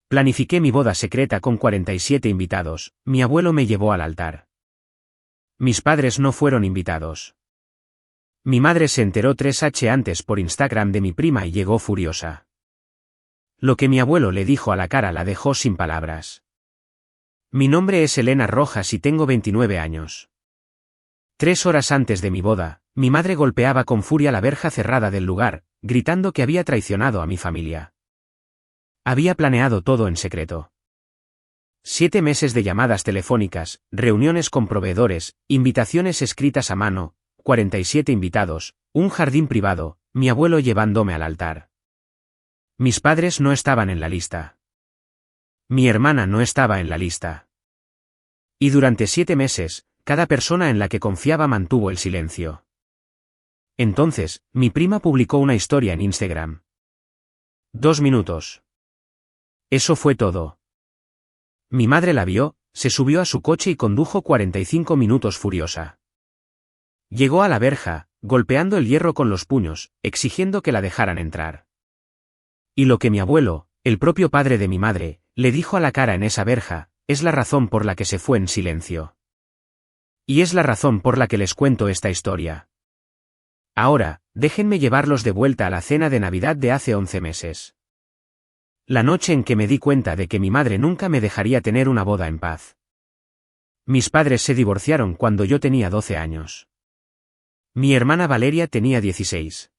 Planifiqué mi boda secreta con 47 invitados, mi abuelo me llevó al altar. Mis padres no fueron invitados. Mi madre se enteró 3h antes por Instagram de mi prima y llegó furiosa. Lo que mi abuelo le dijo a la cara la dejó sin palabras. Mi nombre es Elena Rojas y tengo 29 años. 3 horas antes de mi boda, mi madre golpeaba con furia la verja cerrada del lugar, gritando que había traicionado a mi familia. Había planeado todo en secreto. 7 meses de llamadas telefónicas, reuniones con proveedores, invitaciones escritas a mano, 47 invitados, un jardín privado, mi abuelo llevándome al altar. Mis padres no estaban en la lista. Mi hermana no estaba en la lista. Y durante 7 meses, cada persona en la que confiaba mantuvo el silencio. Entonces, mi prima publicó una historia en Instagram. 2 minutos. Eso fue todo. Mi madre la vio, se subió a su coche y condujo 45 minutos furiosa. Llegó a la verja, golpeando el hierro con los puños, exigiendo que la dejaran entrar. Y lo que mi abuelo, el propio padre de mi madre, le dijo a la cara en esa verja, es la razón por la que se fue en silencio. Y es la razón por la que les cuento esta historia. Ahora, déjenme llevarlos de vuelta a la cena de Navidad de hace 11 meses. La noche en que me di cuenta de que mi madre nunca me dejaría tener una boda en paz. Mis padres se divorciaron cuando yo tenía 12 años. Mi hermana Valeria tenía 16.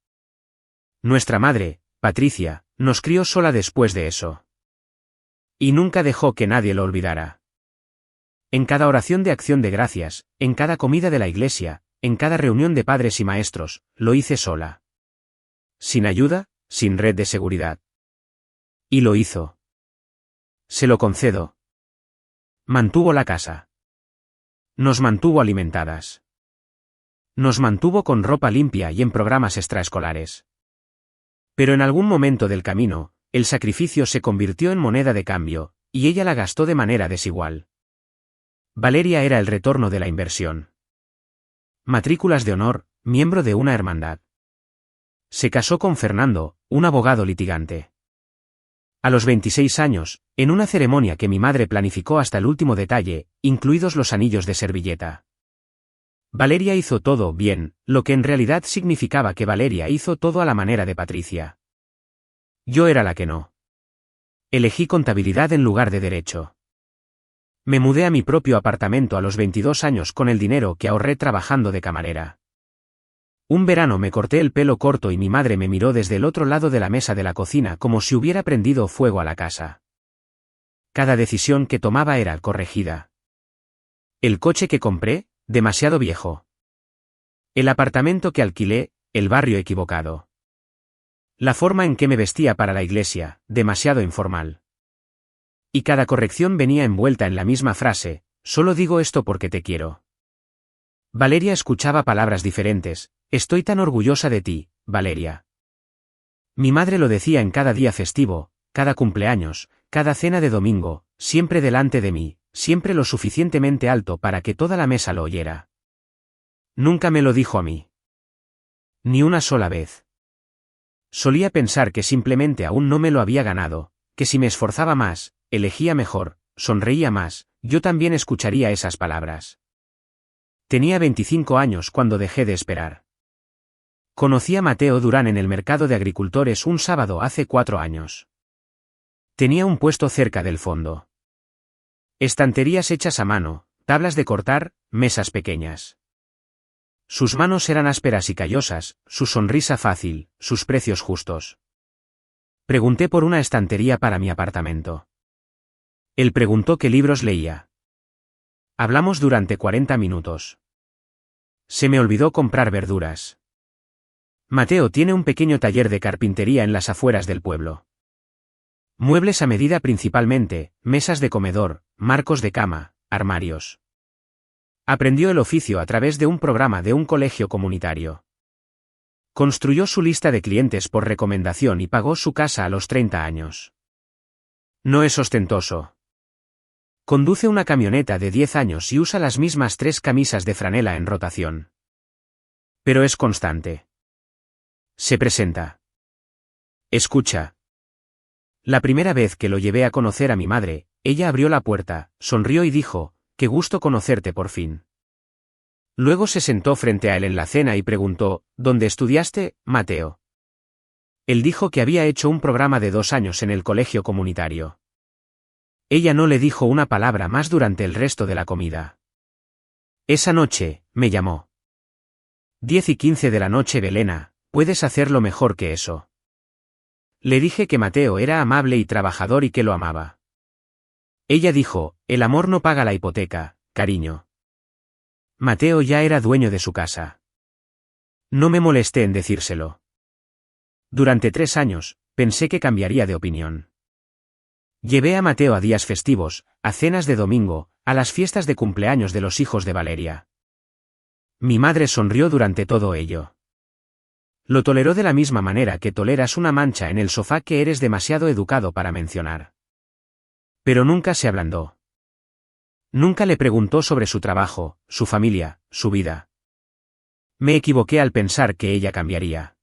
Nuestra madre, Patricia, nos crió sola después de eso. Y nunca dejó que nadie lo olvidara. En cada oración de acción de gracias, en cada comida de la iglesia, en cada reunión de padres y maestros, lo hice sola. Sin ayuda, sin red de seguridad. Y lo hizo. Se lo concedo. Mantuvo la casa. Nos mantuvo alimentadas. Nos mantuvo con ropa limpia y en programas extraescolares. Pero en algún momento del camino, el sacrificio se convirtió en moneda de cambio, y ella la gastó de manera desigual. Valeria era el retorno de la inversión. Matrículas de honor, miembro de una hermandad. Se casó con Fernando, un abogado litigante. A los 26 años, en una ceremonia que mi madre planificó hasta el último detalle, incluidos los anillos de servilleta. Valeria hizo todo bien, lo que en realidad significaba que Valeria hizo todo a la manera de Patricia. Yo era la que no. Elegí contabilidad en lugar de derecho. Me mudé a mi propio apartamento a los 22 años con el dinero que ahorré trabajando de camarera. Un verano me corté el pelo corto y mi madre me miró desde el otro lado de la mesa de la cocina como si hubiera prendido fuego a la casa. Cada decisión que tomaba era corregida. El coche que compré, demasiado viejo. El apartamento que alquilé, el barrio equivocado. La forma en que me vestía para la iglesia, demasiado informal. Y cada corrección venía envuelta en la misma frase, solo digo esto porque te quiero. Valeria escuchaba palabras diferentes, estoy tan orgullosa de ti, Valeria. Mi madre lo decía en cada día festivo, cada cumpleaños, cada cena de domingo, siempre delante de mí, siempre lo suficientemente alto para que toda la mesa lo oyera. Nunca me lo dijo a mí. Ni una sola vez. Solía pensar que simplemente aún no me lo había ganado, que si me esforzaba más, elegía mejor, sonreía más, yo también escucharía esas palabras. Tenía 25 años cuando dejé de esperar. Conocí a Mateo Durán en el mercado de agricultores un sábado hace 4 años. Tenía un puesto cerca del fondo. Estanterías hechas a mano, tablas de cortar, mesas pequeñas. Sus manos eran ásperas y callosas, su sonrisa fácil, sus precios justos. Pregunté por una estantería para mi apartamento. Él preguntó qué libros leía. Hablamos durante 40 minutos. Se me olvidó comprar verduras. Mateo tiene un pequeño taller de carpintería en las afueras del pueblo. Muebles a medida principalmente, mesas de comedor, marcos de cama, armarios. Aprendió el oficio a través de un programa de un colegio comunitario. Construyó su lista de clientes por recomendación y pagó su casa a los 30 años. No es ostentoso. Conduce una camioneta de 10 años y usa las mismas 3 camisas de franela en rotación. Pero es constante. Se presenta. Escucha. La primera vez que lo llevé a conocer a mi madre, ella abrió la puerta, sonrió y dijo, «Qué gusto conocerte por fin». Luego se sentó frente a él en la cena y preguntó, «¿Dónde estudiaste, Mateo?». Él dijo que había hecho un programa de 2 años en el colegio comunitario. Ella no le dijo una palabra más durante el resto de la comida. Esa noche, me llamó. 10:15 de la noche. Belena, puedes hacerlo mejor que eso. Le dije que Mateo era amable y trabajador y que lo amaba. Ella dijo, el amor no paga la hipoteca, cariño. Mateo ya era dueño de su casa. No me molesté en decírselo. Durante 3 años, pensé que cambiaría de opinión. Llevé a Mateo a días festivos, a cenas de domingo, a las fiestas de cumpleaños de los hijos de Valeria. Mi madre sonrió durante todo ello. Lo toleró de la misma manera que toleras una mancha en el sofá que eres demasiado educado para mencionar. Pero nunca se ablandó. Nunca le preguntó sobre su trabajo, su familia, su vida. Me equivoqué al pensar que ella cambiaría.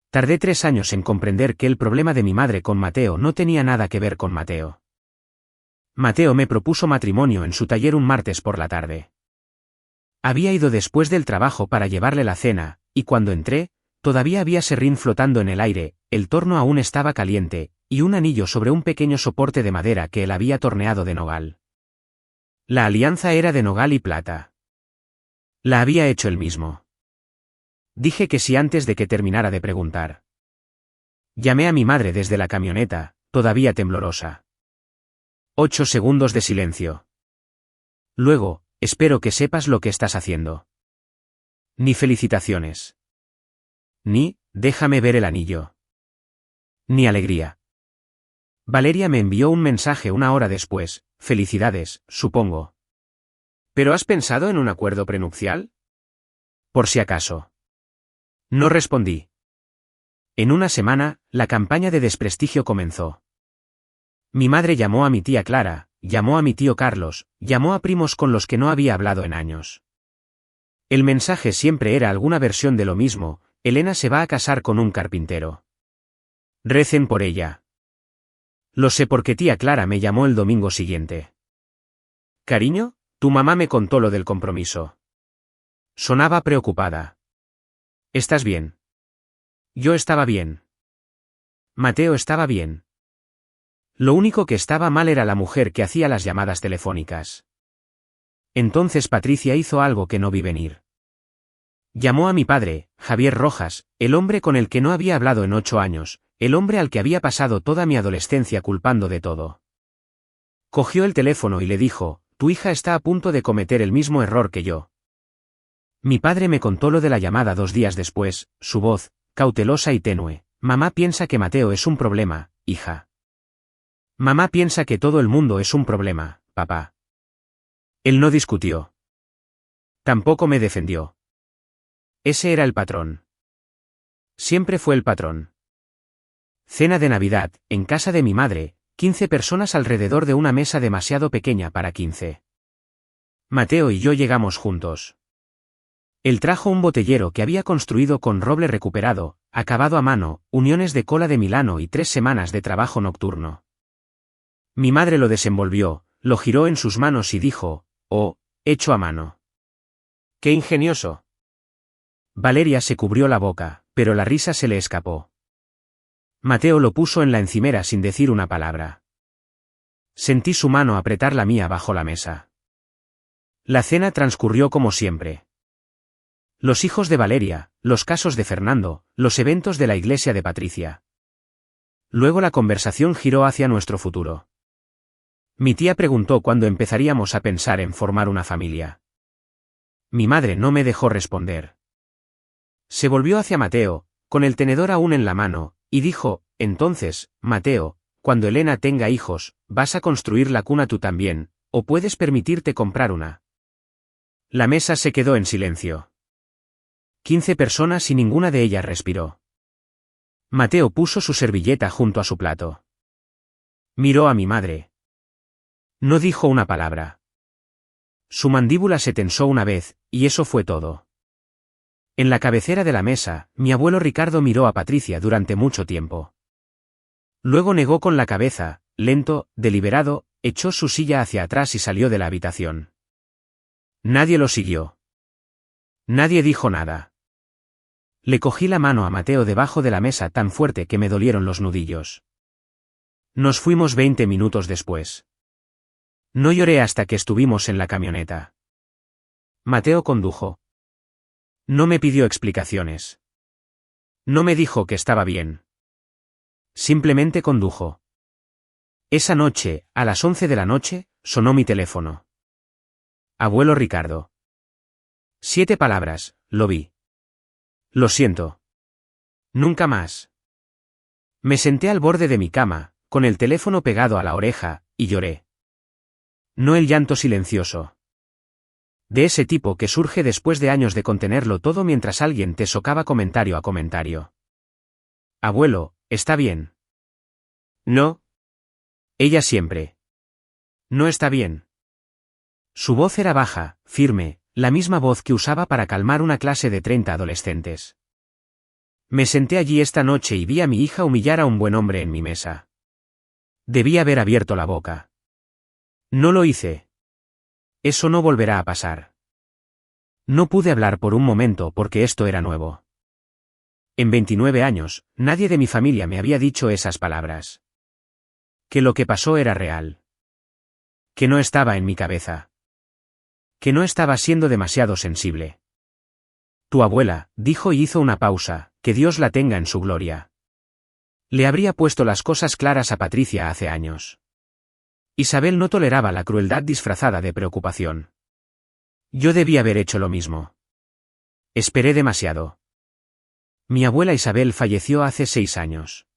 Tardé 3 años en comprender que el problema de mi madre con Mateo no tenía nada que ver con Mateo. Mateo me propuso matrimonio en su taller un martes por la tarde. Había ido después del trabajo para llevarle la cena, y cuando entré, todavía había serrín flotando en el aire, el torno aún estaba caliente, y un anillo sobre un pequeño soporte de madera que él había torneado de nogal. La alianza era de nogal y plata. La había hecho él mismo. Dije que sí antes de que terminara de preguntar. Llamé a mi madre desde la camioneta, todavía temblorosa. 8 segundos de silencio. Luego, espero que sepas lo que estás haciendo. Ni felicitaciones. Ni, déjame ver el anillo. Ni alegría. Valeria me envió un mensaje 1 hora después, felicidades, supongo. ¿Pero has pensado en un acuerdo prenupcial? Por si acaso. No respondí. En una semana, la campaña de desprestigio comenzó. Mi madre llamó a mi tía Clara, llamó a mi tío Carlos, llamó a primos con los que no había hablado en años. El mensaje siempre era alguna versión de lo mismo, Elena se va a casar con un carpintero. Recen por ella. Lo sé porque tía Clara me llamó el domingo siguiente. Cariño, tu mamá me contó lo del compromiso. Sonaba preocupada. ¿Estás bien? Yo estaba bien. Mateo estaba bien. Lo único que estaba mal era la mujer que hacía las llamadas telefónicas. Entonces Patricia hizo algo que no vi venir. Llamó a mi padre, Javier Rojas, el hombre con el que no había hablado en 8 años, el hombre al que había pasado toda mi adolescencia culpando de todo. Cogió el teléfono y le dijo, tu hija está a punto de cometer el mismo error que yo. Mi padre me contó lo de la llamada 2 días después, su voz, cautelosa y tenue. Mamá piensa que Mateo es un problema, hija. Mamá piensa que todo el mundo es un problema, papá. Él no discutió. Tampoco me defendió. Ese era el patrón. Siempre fue el patrón. Cena de Navidad, en casa de mi madre, 15 personas alrededor de una mesa demasiado pequeña para 15. Mateo y yo llegamos juntos. Él trajo un botellero que había construido con roble recuperado, acabado a mano, uniones de cola de Milano y 3 semanas de trabajo nocturno. Mi madre lo desenvolvió, lo giró en sus manos y dijo, «Oh, hecho a mano». ¡Qué ingenioso! Valeria se cubrió la boca, pero la risa se le escapó. Mateo lo puso en la encimera sin decir una palabra. Sentí su mano apretar la mía bajo la mesa. La cena transcurrió como siempre. Los hijos de Valeria, los casos de Fernando, los eventos de la iglesia de Patricia. Luego la conversación giró hacia nuestro futuro. Mi tía preguntó cuándo empezaríamos a pensar en formar una familia. Mi madre no me dejó responder. Se volvió hacia Mateo, con el tenedor aún en la mano, y dijo, entonces, Mateo, cuando Elena tenga hijos, vas a construir la cuna tú también, o puedes permitirte comprar una. La mesa se quedó en silencio. 15 personas y ninguna de ellas respiró. Mateo puso su servilleta junto a su plato. Miró a mi madre. No dijo una palabra. Su mandíbula se tensó una vez, y eso fue todo. En la cabecera de la mesa, mi abuelo Ricardo miró a Patricia durante mucho tiempo. Luego negó con la cabeza, lento, deliberado, echó su silla hacia atrás y salió de la habitación. Nadie lo siguió. Nadie dijo nada. Le cogí la mano a Mateo debajo de la mesa tan fuerte que me dolieron los nudillos. Nos fuimos 20 minutos después. No lloré hasta que estuvimos en la camioneta. Mateo condujo. No me pidió explicaciones. No me dijo que estaba bien. Simplemente condujo. Esa noche, a las 11 de la noche, sonó mi teléfono. Abuelo Ricardo. 7 palabras, lo vi. Lo siento. Nunca más. Me senté al borde de mi cama, con el teléfono pegado a la oreja, y lloré. No el llanto silencioso. De ese tipo que surge después de años de contenerlo todo mientras alguien te socava comentario a comentario. Abuelo, ¿está bien? No. Ella siempre. No está bien. Su voz era baja, firme, la misma voz que usaba para calmar una clase de 30 adolescentes. Me senté allí esta noche y vi a mi hija humillar a un buen hombre en mi mesa. Debí haber abierto la boca. No lo hice. Eso no volverá a pasar. No pude hablar por un momento porque esto era nuevo. En 29 años, nadie de mi familia me había dicho esas palabras. Que lo que pasó era real. Que no estaba en mi cabeza. Que no estaba siendo demasiado sensible. Tu abuela, dijo y hizo una pausa, que Dios la tenga en su gloria. Le habría puesto las cosas claras a Patricia hace años. Isabel no toleraba la crueldad disfrazada de preocupación. Yo debí haber hecho lo mismo. Esperé demasiado. Mi abuela Isabel falleció hace 6 años.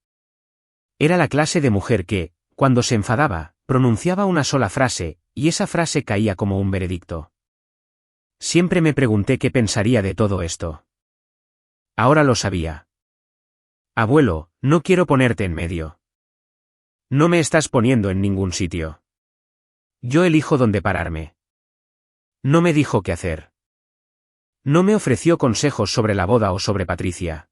Era la clase de mujer que, cuando se enfadaba, pronunciaba una sola frase, y esa frase caía como un veredicto. Siempre me pregunté qué pensaría de todo esto. Ahora lo sabía. Abuelo, no quiero ponerte en medio. No me estás poniendo en ningún sitio. Yo elijo dónde pararme. No me dijo qué hacer. No me ofreció consejos sobre la boda o sobre Patricia.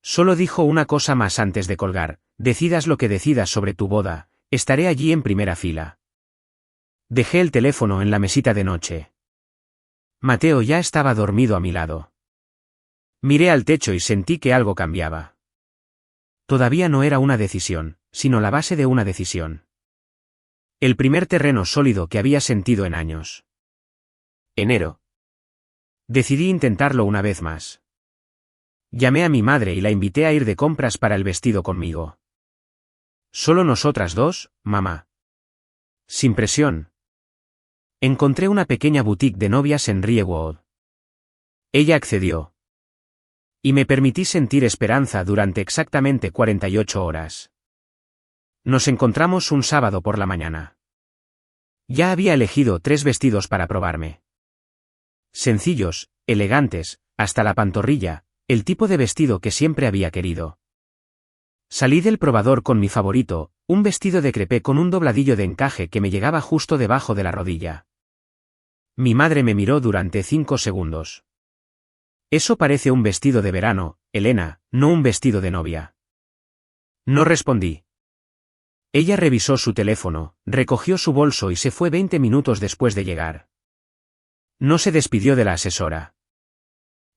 Solo dijo una cosa más antes de colgar: decidas lo que decidas sobre tu boda, estaré allí en primera fila. Dejé el teléfono en la mesita de noche. Mateo ya estaba dormido a mi lado. Miré al techo y sentí que algo cambiaba. Todavía no era una decisión, sino la base de una decisión. El primer terreno sólido que había sentido en años. Enero. Decidí intentarlo una vez más. Llamé a mi madre y la invité a ir de compras para el vestido conmigo. Solo nosotras dos, mamá. Sin presión. Encontré una pequeña boutique de novias en Riewood. Ella accedió. Y me permití sentir esperanza durante exactamente 48 horas. Nos encontramos un sábado por la mañana. Ya había elegido 3 vestidos para probarme. Sencillos, elegantes, hasta la pantorrilla, el tipo de vestido que siempre había querido. Salí del probador con mi favorito, un vestido de crepé con un dobladillo de encaje que me llegaba justo debajo de la rodilla. Mi madre me miró durante 5 segundos. Eso parece un vestido de verano, Elena, no un vestido de novia. No respondí. Ella revisó su teléfono, recogió su bolso y se fue 20 minutos después de llegar. No se despidió de la asesora.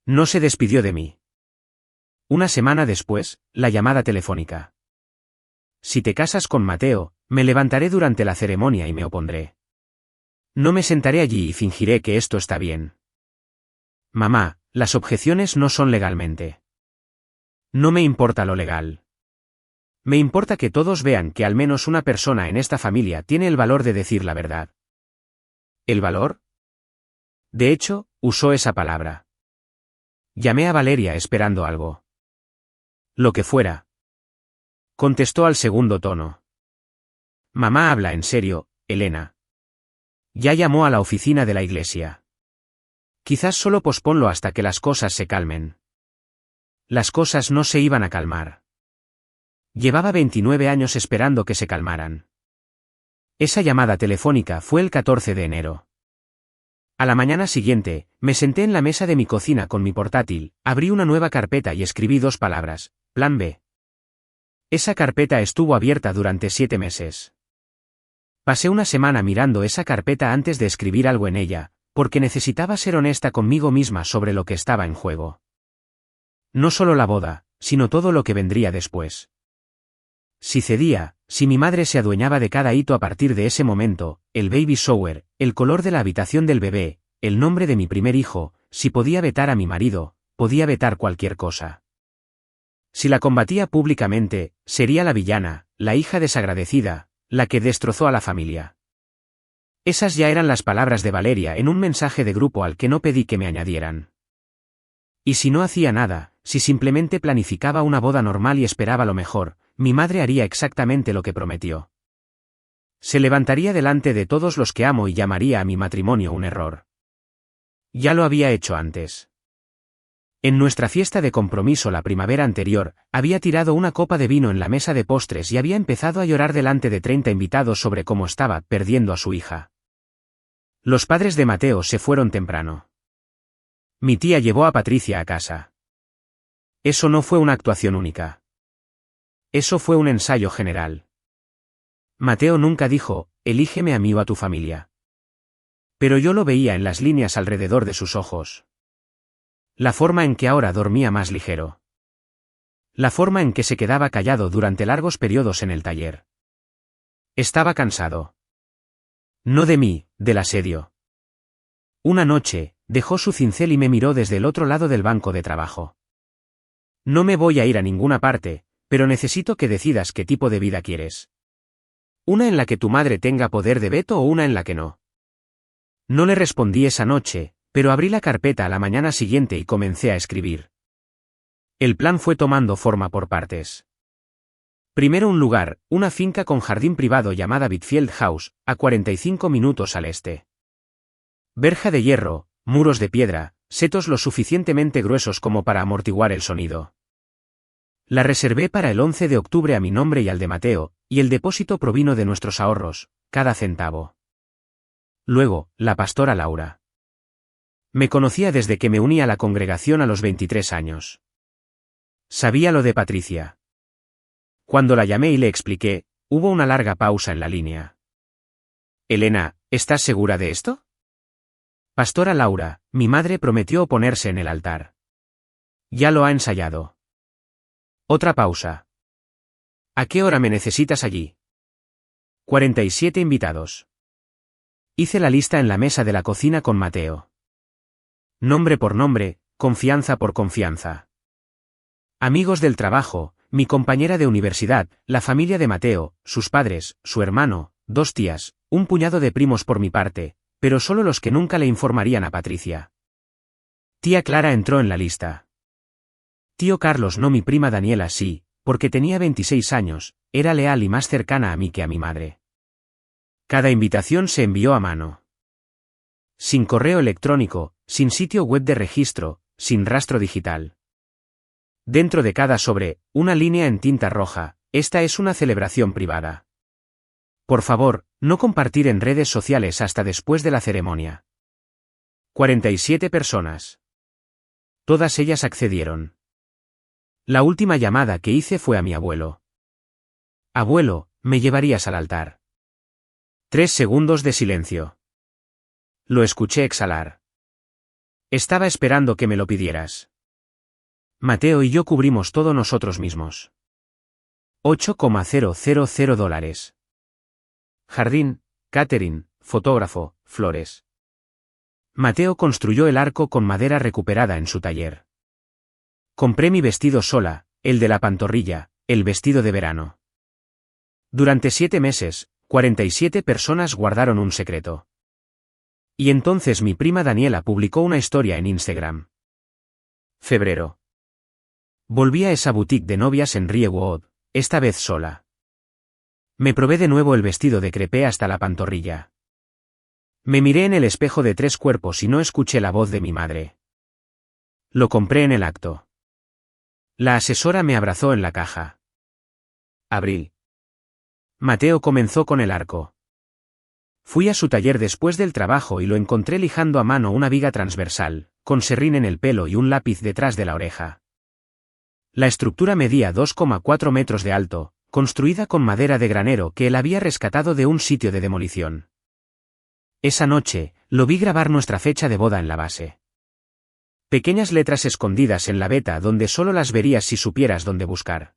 No se despidió de mí. Una semana después, la llamada telefónica. Si te casas con Mateo, me levantaré durante la ceremonia y me opondré. No me sentaré allí y fingiré que esto está bien. Mamá, las objeciones no son legalmente. No me importa lo legal. Me importa que todos vean que al menos una persona en esta familia tiene el valor de decir la verdad. ¿El valor? De hecho, usó esa palabra. Llamé a Valeria esperando algo. Lo que fuera. Contestó al segundo tono. Mamá habla en serio, Elena. Ya llamó a la oficina de la iglesia. Quizás solo posponlo hasta que las cosas se calmen. Las cosas no se iban a calmar. Llevaba 29 años esperando que se calmaran. Esa llamada telefónica fue el 14 de enero. A la mañana siguiente, me senté en la mesa de mi cocina con mi portátil, abrí una nueva carpeta y escribí 2 palabras: Plan B. Esa carpeta estuvo abierta durante 7 meses. Pasé una semana mirando esa carpeta antes de escribir algo en ella, porque necesitaba ser honesta conmigo misma sobre lo que estaba en juego. No solo la boda, sino todo lo que vendría después. Si cedía, si mi madre se adueñaba de cada hito a partir de ese momento, el baby shower, el color de la habitación del bebé, el nombre de mi primer hijo, si podía vetar a mi marido, podía vetar cualquier cosa. Si la combatía públicamente, sería la villana, la hija desagradecida, la que destrozó a la familia. Esas ya eran las palabras de Valeria en un mensaje de grupo al que no pedí que me añadieran. Y si no hacía nada, si simplemente planificaba una boda normal y esperaba lo mejor, mi madre haría exactamente lo que prometió. Se levantaría delante de todos los que amo y llamaría a mi matrimonio un error. Ya lo había hecho antes. En nuestra fiesta de compromiso la primavera anterior, había tirado una copa de vino en la mesa de postres y había empezado a llorar delante de 30 invitados sobre cómo estaba perdiendo a su hija. Los padres de Mateo se fueron temprano. Mi tía llevó a Patricia a casa. Eso no fue una actuación única. Eso fue un ensayo general. Mateo nunca dijo, elígeme a mí o a tu familia. Pero yo lo veía en las líneas alrededor de sus ojos. La forma en que ahora dormía más ligero. La forma en que se quedaba callado durante largos periodos en el taller. Estaba cansado. No de mí, del asedio. Una noche, dejó su cincel y me miró desde el otro lado del banco de trabajo. No me voy a ir a ninguna parte, pero necesito que decidas qué tipo de vida quieres. Una en la que tu madre tenga poder de veto o una en la que no. No le respondí esa noche, pero abrí la carpeta a la mañana siguiente y comencé a escribir. El plan fue tomando forma por partes. Primero un lugar, una finca con jardín privado llamada Bitfield House, a 45 minutos al este. Verja de hierro, muros de piedra, setos lo suficientemente gruesos como para amortiguar el sonido. La reservé para el 11 de octubre a mi nombre y al de Mateo, y el depósito provino de nuestros ahorros, cada centavo. Luego, la pastora Laura. Me conocía desde que me uní a la congregación a los 23 años. Sabía lo de Patricia. Cuando la llamé y le expliqué, hubo una larga pausa en la línea. Elena, ¿estás segura de esto? Pastora Laura, mi madre prometió oponerse en el altar. Ya lo ha ensayado. Otra pausa. ¿A qué hora me necesitas allí? 47 invitados. Hice la lista en la mesa de la cocina con Mateo. Nombre por nombre, confianza por confianza. Amigos del trabajo, mi compañera de universidad, la familia de Mateo, sus padres, su hermano, 2 tías, un puñado de primos por mi parte, pero solo los que nunca le informarían a Patricia. Tía Clara entró en la lista. Tío Carlos no, mi prima Daniela sí, porque tenía 26 años, era leal y más cercana a mí que a mi madre. Cada invitación se envió a mano. Sin correo electrónico, sin sitio web de registro, sin rastro digital. Dentro de cada sobre, una línea en tinta roja, esta es una celebración privada. Por favor, no compartir en redes sociales hasta después de la ceremonia. 47 personas. Todas ellas accedieron. La última llamada que hice fue a mi abuelo. Abuelo, ¿me llevarías al altar? 3 segundos de silencio. Lo escuché exhalar. Estaba esperando que me lo pidieras. Mateo y yo cubrimos todo nosotros mismos. $8,000. Jardín, catering, fotógrafo, flores. Mateo construyó el arco con madera recuperada en su taller. Compré mi vestido sola, el de la pantorrilla, el vestido de verano. Durante 7 meses, 47 personas guardaron un secreto. Y entonces mi prima Daniela publicó una historia en Instagram. Febrero. Volví a esa boutique de novias en Riewood, esta vez sola. Me probé de nuevo el vestido de crepé hasta la pantorrilla. Me miré en el espejo de 3 cuerpos y no escuché la voz de mi madre. Lo compré en el acto. La asesora me abrazó en la caja. Abril. Mateo comenzó con el arco. Fui a su taller después del trabajo y lo encontré lijando a mano una viga transversal, con serrín en el pelo y un lápiz detrás de la oreja. La estructura medía 2,4 metros de alto, construida con madera de granero que él había rescatado de un sitio de demolición. Esa noche, lo vi grabar nuestra fecha de boda en la base. Pequeñas letras escondidas en la veta donde solo las verías si supieras dónde buscar.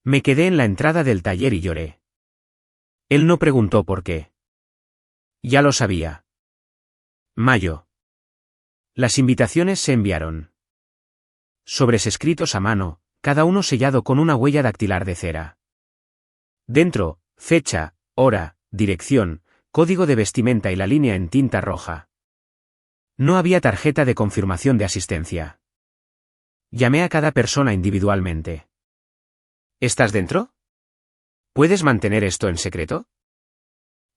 Me quedé en la entrada del taller y lloré. Él no preguntó por qué. Ya lo sabía. Mayo. Las invitaciones se enviaron. Sobres escritos a mano, cada uno sellado con una huella dactilar de cera. Dentro, fecha, hora, dirección, código de vestimenta y la línea en tinta roja. No había tarjeta de confirmación de asistencia. Llamé a cada persona individualmente. ¿Estás dentro? ¿Puedes mantener esto en secreto?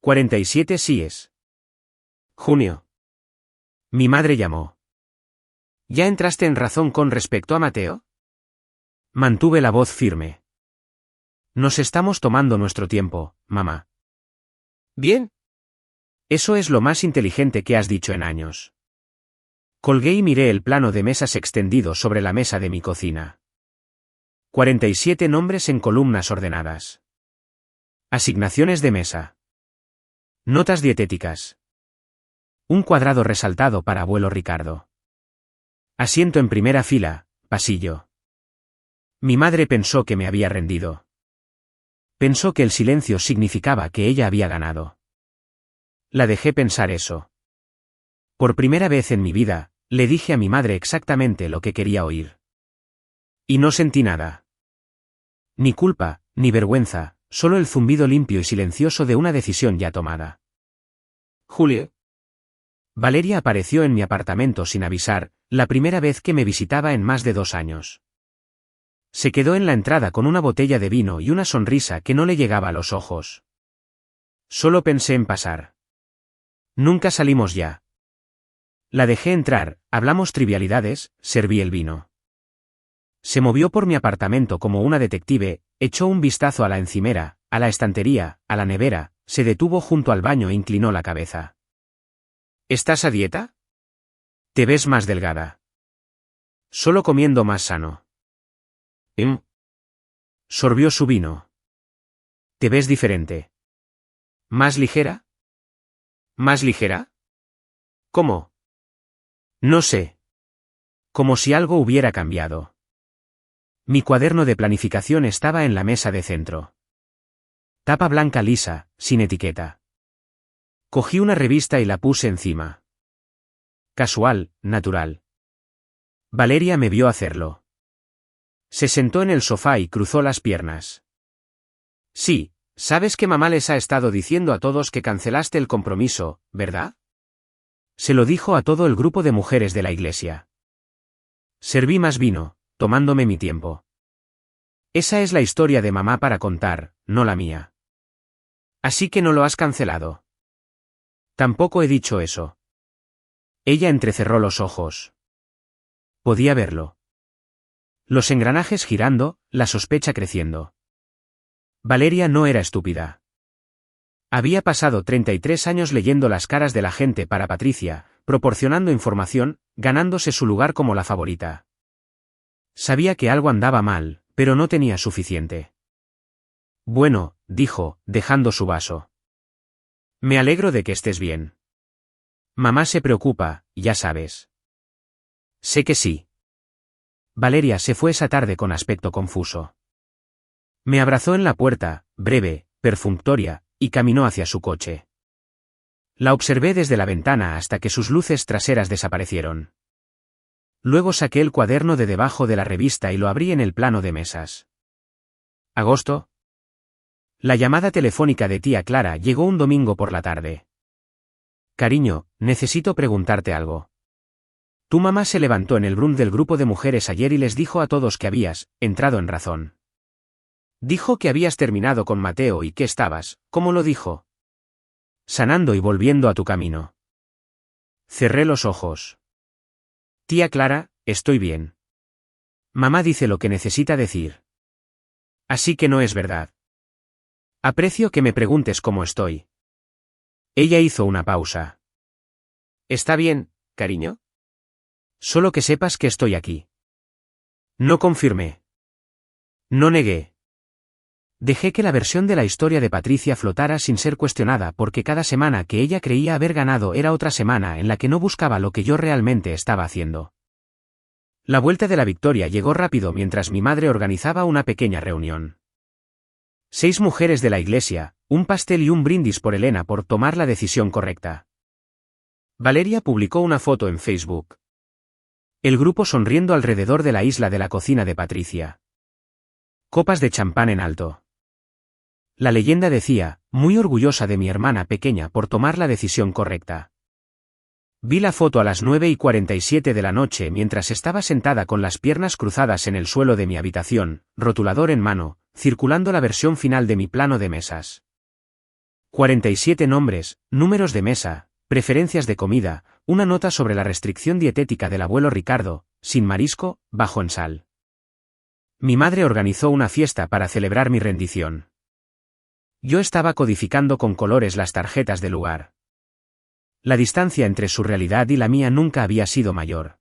47 síes. Junio. Mi madre llamó. ¿Ya entraste en razón con respecto a Mateo? Mantuve la voz firme. Nos estamos tomando nuestro tiempo, mamá. Bien. Eso es lo más inteligente que has dicho en años. Colgué y miré el plano de mesas extendido sobre la mesa de mi cocina. 47 nombres en columnas ordenadas. Asignaciones de mesa. Notas dietéticas. Un cuadrado resaltado para abuelo Ricardo. Asiento en primera fila, pasillo. Mi madre pensó que me había rendido. Pensó que el silencio significaba que ella había ganado. La dejé pensar eso. Por primera vez en mi vida, le dije a mi madre exactamente lo que quería oír. Y no sentí nada. Ni culpa, ni vergüenza, solo el zumbido limpio y silencioso de una decisión ya tomada. Julio. Valeria apareció en mi apartamento sin avisar, la primera vez que me visitaba en más de 2 años. Se quedó en la entrada con una botella de vino y una sonrisa que no le llegaba a los ojos. Solo pensé en pasar. Nunca salimos ya. La dejé entrar, hablamos trivialidades, serví el vino. Se movió por mi apartamento como una detective, echó un vistazo a la encimera, a la estantería, a la nevera, se detuvo junto al baño e inclinó la cabeza. ¿Estás a dieta? Te ves más delgada. Solo comiendo más sano. Sorbió su vino. Te ves diferente. ¿Más ligera? ¿Más ligera? ¿Cómo? No sé. Como si algo hubiera cambiado. Mi cuaderno de planificación estaba en la mesa de centro. Tapa blanca lisa, sin etiqueta. Cogí una revista y la puse encima. Casual, natural. Valeria me vio hacerlo. Se sentó en el sofá y cruzó las piernas. Sí, sabes que mamá les ha estado diciendo a todos que cancelaste el compromiso, ¿verdad? Se lo dijo a todo el grupo de mujeres de la iglesia. Serví más vino, tomándome mi tiempo. Esa es la historia de mamá para contar, no la mía. Así que no lo has cancelado. Tampoco he dicho eso. Ella entrecerró los ojos. Podía verlo. Los engranajes girando, la sospecha creciendo. Valeria no era estúpida. Había pasado 33 años leyendo las caras de la gente para Patricia, proporcionando información, ganándose su lugar como la favorita. Sabía que algo andaba mal, pero no tenía suficiente. Bueno, dijo, dejando su vaso. Me alegro de que estés bien. Mamá se preocupa, ya sabes. Sé que sí. Valeria se fue esa tarde con aspecto confuso. Me abrazó en la puerta, breve, perfunctoria, y caminó hacia su coche. La observé desde la ventana hasta que sus luces traseras desaparecieron. Luego saqué el cuaderno de debajo de la revista y lo abrí en el plano de mesas. ¿Agosto? La llamada telefónica de tía Clara llegó un domingo por la tarde. Cariño, necesito preguntarte algo. Tu mamá se levantó en el brunch del grupo de mujeres ayer y les dijo a todos que habías entrado en razón. Dijo que habías terminado con Mateo y que estabas, ¿cómo lo dijo? Sanando y volviendo a tu camino. Cerré los ojos. Tía Clara, estoy bien. Mamá dice lo que necesita decir. Así que no es verdad. Aprecio que me preguntes cómo estoy. Ella hizo una pausa. ¿Está bien, cariño? Solo que sepas que estoy aquí. No confirmé. No negué. Dejé que la versión de la historia de Patricia flotara sin ser cuestionada porque cada semana que ella creía haber ganado era otra semana en la que no buscaba lo que yo realmente estaba haciendo. La vuelta de la victoria llegó rápido mientras mi madre organizaba una pequeña reunión. 6 mujeres de la iglesia, un pastel y un brindis por Elena por tomar la decisión correcta. Valeria publicó una foto en Facebook. El grupo sonriendo alrededor de la isla de la cocina de Patricia. Copas de champán en alto. La leyenda decía, muy orgullosa de mi hermana pequeña por tomar la decisión correcta. Vi la foto a las 9:47 de la noche mientras estaba sentada con las piernas cruzadas en el suelo de mi habitación, rotulador en mano, circulando la versión final de mi plano de mesas. 47 nombres, números de mesa, preferencias de comida, una nota sobre la restricción dietética del abuelo Ricardo, sin marisco, bajo en sal. Mi madre organizó una fiesta para celebrar mi rendición. Yo estaba codificando con colores las tarjetas del lugar. La distancia entre su realidad y la mía nunca había sido mayor.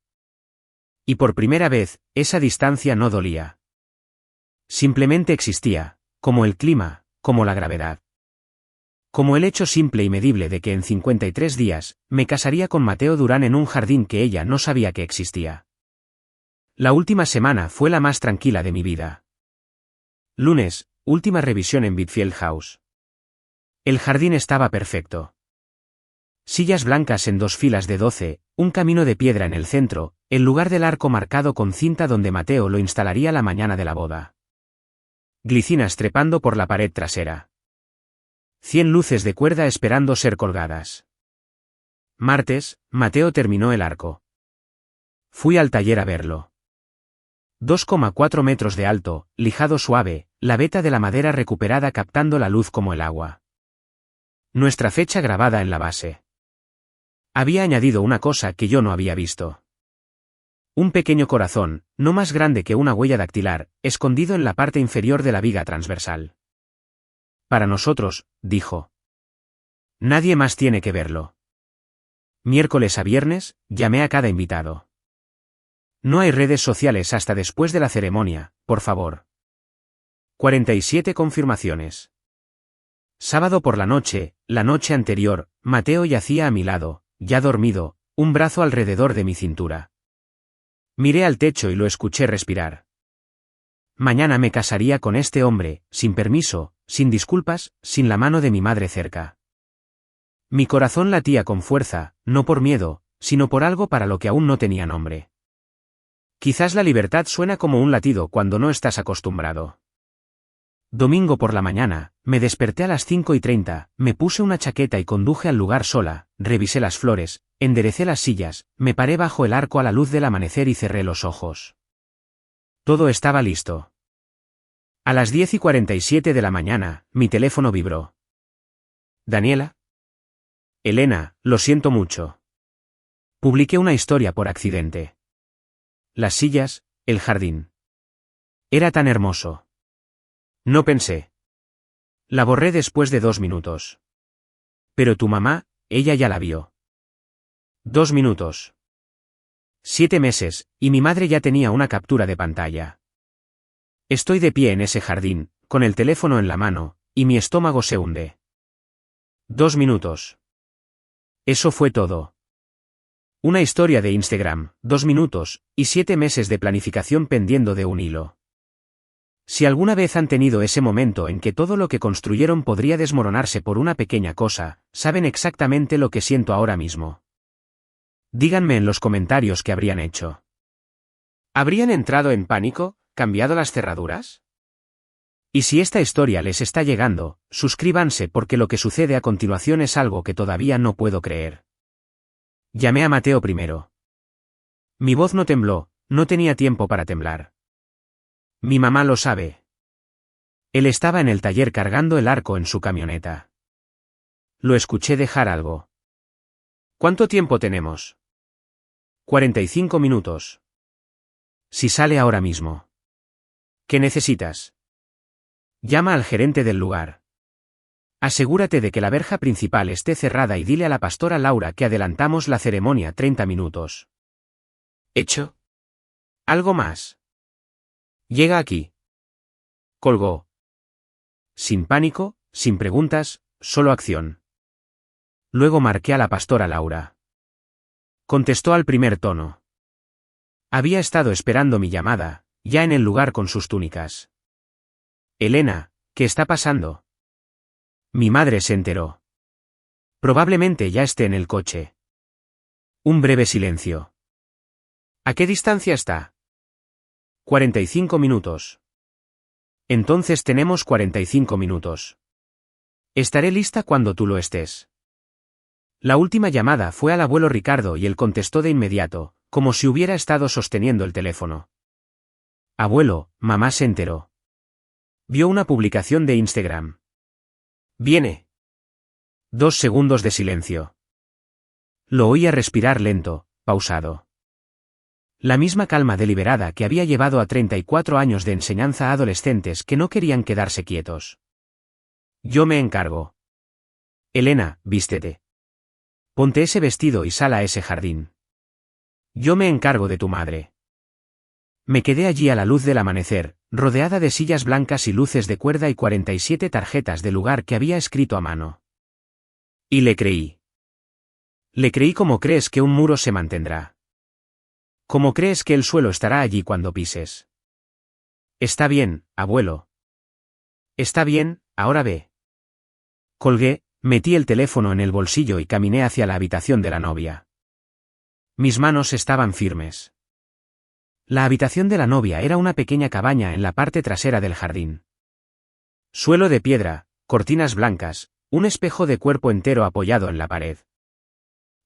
Y por primera vez, esa distancia no dolía. Simplemente existía, como el clima, como la gravedad. Como el hecho simple y medible de que en 53 días, me casaría con Mateo Durán en un jardín que ella no sabía que existía. La última semana fue la más tranquila de mi vida. Lunes, última revisión en Bitfield House. El jardín estaba perfecto. Sillas blancas en 2 filas de 12, un camino de piedra en el centro, el lugar del arco marcado con cinta donde Mateo lo instalaría la mañana de la boda. Glicinas trepando por la pared trasera. 100 luces de cuerda esperando ser colgadas. Martes, Mateo terminó el arco. Fui al taller a verlo. 2,4 metros de alto, lijado suave, la veta de la madera recuperada captando la luz como el agua. Nuestra fecha grabada en la base. Había añadido una cosa que yo no había visto. Un pequeño corazón, no más grande que una huella dactilar, escondido en la parte inferior de la viga transversal. Para nosotros, dijo. Nadie más tiene que verlo. Miércoles a viernes, llamé a cada invitado. No hay redes sociales hasta después de la ceremonia, por favor. 47 confirmaciones. Sábado por la noche anterior, Mateo yacía a mi lado, ya dormido, un brazo alrededor de mi cintura. Miré al techo y lo escuché respirar. Mañana me casaría con este hombre, sin permiso, sin disculpas, sin la mano de mi madre cerca. Mi corazón latía con fuerza, no por miedo, sino por algo para lo que aún no tenía nombre. Quizás la libertad suena como un latido cuando no estás acostumbrado. Domingo por la mañana, me desperté a las 5:30, me puse una chaqueta y conduje al lugar sola, revisé las flores, enderecé las sillas, me paré bajo el arco a la luz del amanecer y cerré los ojos. Todo estaba listo. A las 10:47 de la mañana, mi teléfono vibró. ¿Daniela? Elena, lo siento mucho. Publiqué una historia por accidente. Las sillas, el jardín. Era tan hermoso. No pensé. La borré después de 2 minutos. Pero tu mamá, ella ya la vio. 2 minutos. 7 meses, y mi madre ya tenía una captura de pantalla. Estoy de pie en ese jardín, con el teléfono en la mano, y mi estómago se hunde. 2 minutos. Eso fue todo. Una historia de Instagram, 2 minutos, y 7 meses de planificación pendiendo de un hilo. Si alguna vez han tenido ese momento en que todo lo que construyeron podría desmoronarse por una pequeña cosa, saben exactamente lo que siento ahora mismo. Díganme en los comentarios qué habrían hecho. ¿Habrían entrado en pánico, cambiado las cerraduras? Y si esta historia les está llegando, suscríbanse porque lo que sucede a continuación es algo que todavía no puedo creer. Llamé a Mateo primero. Mi voz no tembló, no tenía tiempo para temblar. Mi mamá lo sabe. Él estaba en el taller cargando el arco en su camioneta. Lo escuché dejar algo. ¿Cuánto tiempo tenemos? 45 minutos. Si sale ahora mismo. ¿Qué necesitas? Llama al gerente del lugar. Asegúrate de que la verja principal esté cerrada y dile a la pastora Laura que adelantamos la ceremonia 30 minutos. ¿Hecho? ¿Algo más? Llega aquí. Colgó. Sin pánico, sin preguntas, solo acción. Luego marqué a la pastora Laura. Contestó al primer tono. Había estado esperando mi llamada, ya en el lugar con sus túnicas. Elena, ¿qué está pasando? Mi madre se enteró. Probablemente ya esté en el coche. Un breve silencio. ¿A qué distancia está? 45 minutos. Entonces tenemos 45 minutos. Estaré lista cuando tú lo estés. La última llamada fue al abuelo Ricardo y él contestó de inmediato, como si hubiera estado sosteniendo el teléfono. Abuelo, mamá se enteró. Vio una publicación de Instagram. Viene. 2 segundos de silencio. Lo oía respirar lento, pausado. La misma calma deliberada que había llevado a 34 años de enseñanza a adolescentes que no querían quedarse quietos. Yo me encargo. Elena, vístete. Ponte ese vestido y sal a ese jardín. Yo me encargo de tu madre. Me quedé allí a la luz del amanecer, rodeada de sillas blancas y luces de cuerda y 47 tarjetas de lugar que había escrito a mano. Y le creí. Le creí como crees que un muro se mantendrá. ¿Cómo crees que el suelo estará allí cuando pises? Está bien, abuelo. Está bien, ahora ve. Colgué, metí el teléfono en el bolsillo y caminé hacia la habitación de la novia. Mis manos estaban firmes. La habitación de la novia era una pequeña cabaña en la parte trasera del jardín. Suelo de piedra, cortinas blancas, un espejo de cuerpo entero apoyado en la pared.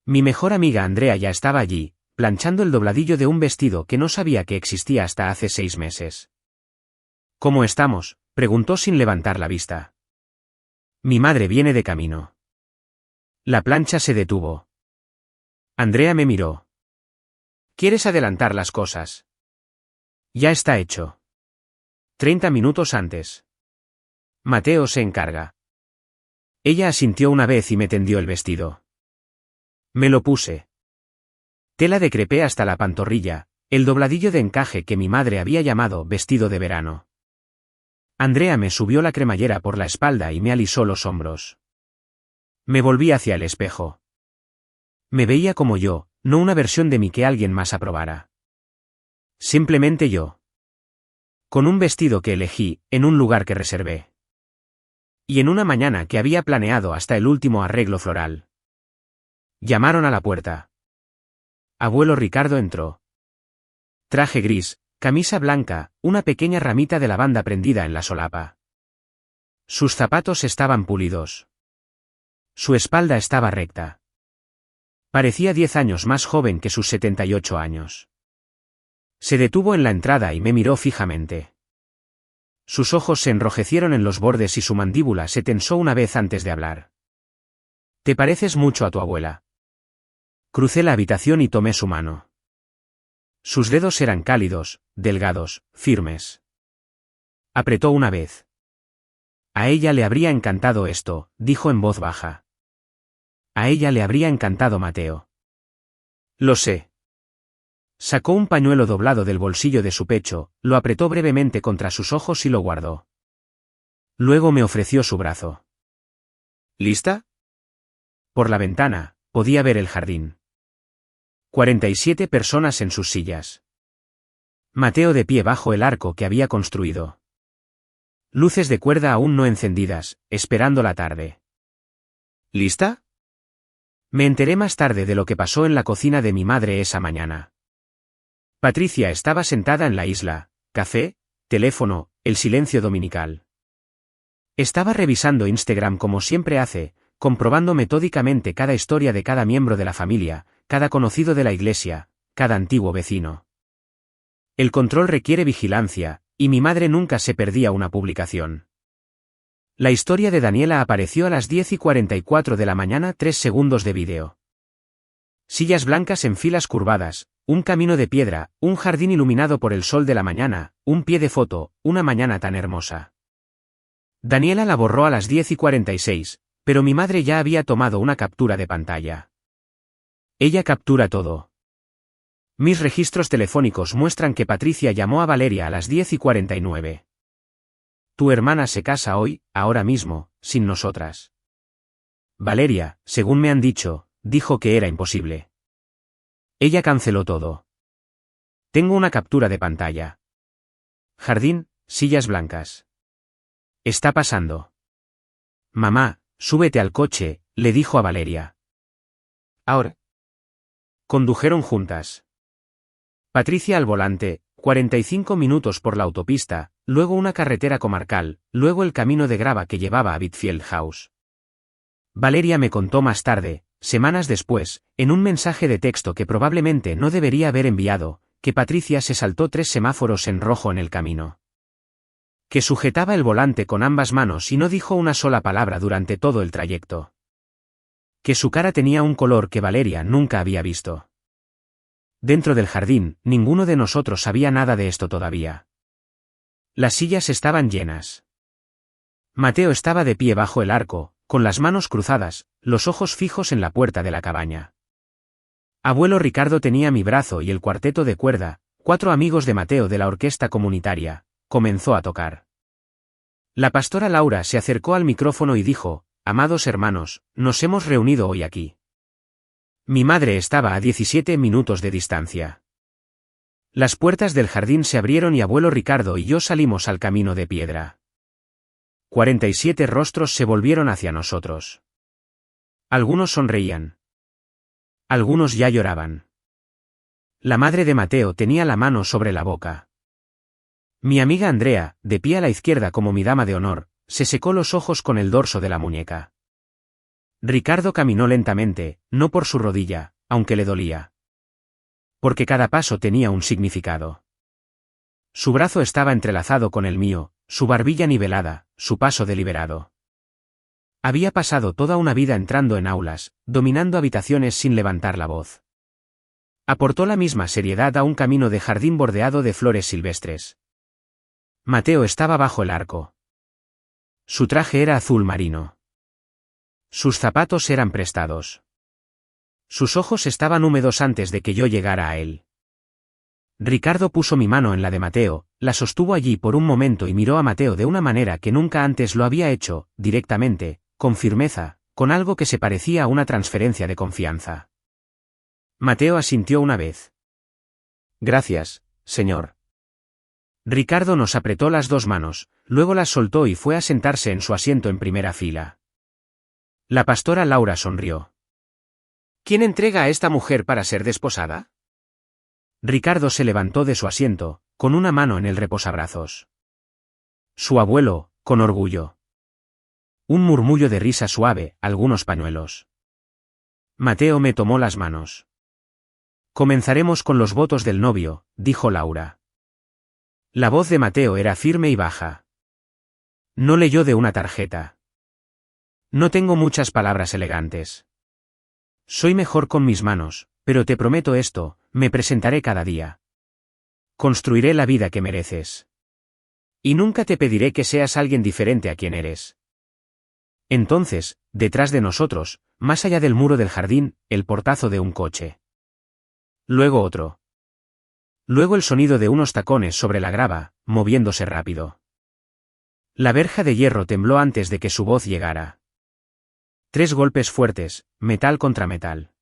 Mi mejor amiga Andrea ya estaba allí, planchando el dobladillo de un vestido que no sabía que existía hasta hace 6 meses. ¿Cómo estamos?, preguntó sin levantar la vista. Mi madre viene de camino. La plancha se detuvo. Andrea me miró. ¿Quieres adelantar las cosas? Ya está hecho. 30 minutos antes. Mateo se encarga. Ella asintió una vez y me tendió el vestido. Me lo puse. Tela de crepé hasta la pantorrilla, el dobladillo de encaje que mi madre había llamado vestido de verano. Andrea me subió la cremallera por la espalda y me alisó los hombros. Me volví hacia el espejo. Me veía como yo, no una versión de mí que alguien más aprobara. Simplemente yo. Con un vestido que elegí, en un lugar que reservé. Y en una mañana que había planeado hasta el último arreglo floral. Llamaron a la puerta. Abuelo Ricardo entró. Traje gris, camisa blanca, una pequeña ramita de lavanda prendida en la solapa. Sus zapatos estaban pulidos. Su espalda estaba recta. Parecía 10 años más joven que sus 78 años. Se detuvo en la entrada y me miró fijamente. Sus ojos se enrojecieron en los bordes y su mandíbula se tensó una vez antes de hablar. Te pareces mucho a tu abuela. Crucé la habitación y tomé su mano. Sus dedos eran cálidos, delgados, firmes. Apretó una vez. A ella le habría encantado esto, dijo en voz baja. A ella le habría encantado Mateo. Lo sé. Sacó un pañuelo doblado del bolsillo de su pecho, lo apretó brevemente contra sus ojos y lo guardó. Luego me ofreció su brazo. ¿Lista? Por la ventana, podía ver el jardín. 47 personas en sus sillas. Mateo de pie bajo el arco que había construido. Luces de cuerda aún no encendidas, esperando la tarde. ¿Lista? Me enteré más tarde de lo que pasó en la cocina de mi madre esa mañana. Patricia estaba sentada en la isla, café, teléfono, el silencio dominical. Estaba revisando Instagram como siempre hace, comprobando metódicamente cada historia de cada miembro de la familia, cada conocido de la iglesia, cada antiguo vecino. El control requiere vigilancia, y mi madre nunca se perdía una publicación. La historia de Daniela apareció a las 10:44 de la mañana, 3 segundos de vídeo. Sillas blancas en filas curvadas, un camino de piedra, un jardín iluminado por el sol de la mañana, un pie de foto, una mañana tan hermosa. Daniela la borró a las 10:46, pero mi madre ya había tomado una captura de pantalla. Ella captura todo. Mis registros telefónicos muestran que Patricia llamó a Valeria a las 10:49. Tu hermana se casa hoy, ahora mismo, sin nosotras. Valeria, según me han dicho, dijo que era imposible. Ella canceló todo. Tengo una captura de pantalla. Jardín, sillas blancas. Está pasando. Mamá, súbete al coche, le dijo a Valeria. Ahora. Condujeron juntas. Patricia al volante, 45 minutos por la autopista, luego una carretera comarcal, luego el camino de grava que llevaba a Bitfield House. Valeria me contó más tarde, semanas después, en un mensaje de texto que probablemente no debería haber enviado, que Patricia se saltó 3 semáforos en rojo en el camino. Que sujetaba el volante con ambas manos y no dijo una sola palabra durante todo el trayecto. Que su cara tenía un color que Valeria nunca había visto. Dentro del jardín, ninguno de nosotros sabía nada de esto todavía. Las sillas estaban llenas. Mateo estaba de pie bajo el arco, con las manos cruzadas, los ojos fijos en la puerta de la cabaña. Abuelo Ricardo tenía mi brazo y el cuarteto de cuerda, 4 amigos de Mateo de la orquesta comunitaria, comenzó a tocar. La pastora Laura se acercó al micrófono y dijo: Amados hermanos, nos hemos reunido hoy aquí. Mi madre estaba a 17 minutos de distancia. Las puertas del jardín se abrieron y abuelo Ricardo y yo salimos al camino de piedra. 47 rostros se volvieron hacia nosotros. Algunos sonreían. Algunos ya lloraban. La madre de Mateo tenía la mano sobre la boca. Mi amiga Andrea, de pie a la izquierda como mi dama de honor, se secó los ojos con el dorso de la muñeca. Ricardo caminó lentamente, no por su rodilla, aunque le dolía. Porque cada paso tenía un significado. Su brazo estaba entrelazado con el mío, su barbilla nivelada, su paso deliberado. Había pasado toda una vida entrando en aulas, dominando habitaciones sin levantar la voz. Aportó la misma seriedad a un camino de jardín bordeado de flores silvestres. Mateo estaba bajo el arco. Su traje era azul marino. Sus zapatos eran prestados. Sus ojos estaban húmedos antes de que yo llegara a él. Ricardo puso mi mano en la de Mateo, la sostuvo allí por un momento y miró a Mateo de una manera que nunca antes lo había hecho, directamente, con firmeza, con algo que se parecía a una transferencia de confianza. Mateo asintió una vez. Gracias, señor. Ricardo nos apretó las 2 manos, luego las soltó y fue a sentarse en su asiento en primera fila. La pastora Laura sonrió. ¿Quién entrega a esta mujer para ser desposada? Ricardo se levantó de su asiento, con una mano en el reposabrazos. Su abuelo, con orgullo. Un murmullo de risa suave, algunos pañuelos. Mateo me tomó las manos. Comenzaremos con los votos del novio, dijo Laura. La voz de Mateo era firme y baja. No leyó de una tarjeta. No tengo muchas palabras elegantes. Soy mejor con mis manos, pero te prometo esto, me presentaré cada día. Construiré la vida que mereces. Y nunca te pediré que seas alguien diferente a quien eres. Entonces, detrás de nosotros, más allá del muro del jardín, el portazo de un coche. Luego otro. Luego el sonido de unos tacones sobre la grava, moviéndose rápido. La verja de hierro tembló antes de que su voz llegara. 3 golpes fuertes, metal contra metal.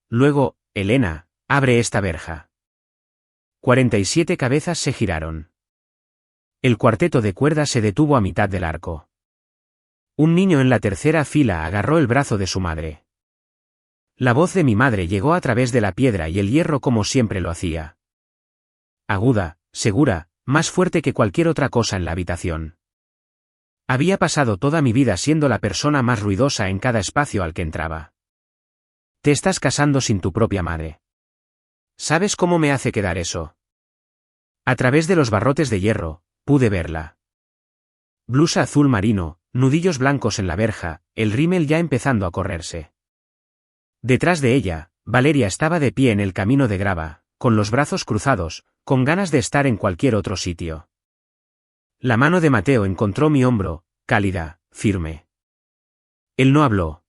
Luego, Elena, abre esta verja. 47 cabezas se giraron. El cuarteto de cuerdas se detuvo a mitad del arco. Un niño en la tercera fila agarró el brazo de su madre. La voz de mi madre llegó a través de la piedra y el hierro como siempre lo hacía. Aguda, segura, más fuerte que cualquier otra cosa en la habitación. Había pasado toda mi vida siendo la persona más ruidosa en cada espacio al que entraba. Te estás casando sin tu propia madre. ¿Sabes cómo me hace quedar eso? A través de los barrotes de hierro, pude verla. Blusa azul marino, nudillos blancos en la verja, el rímel ya empezando a correrse. Detrás de ella, Valeria estaba de pie en el camino de grava, con los brazos cruzados, con ganas de estar en cualquier otro sitio. La mano de Mateo encontró mi hombro, cálida, firme. Él no habló.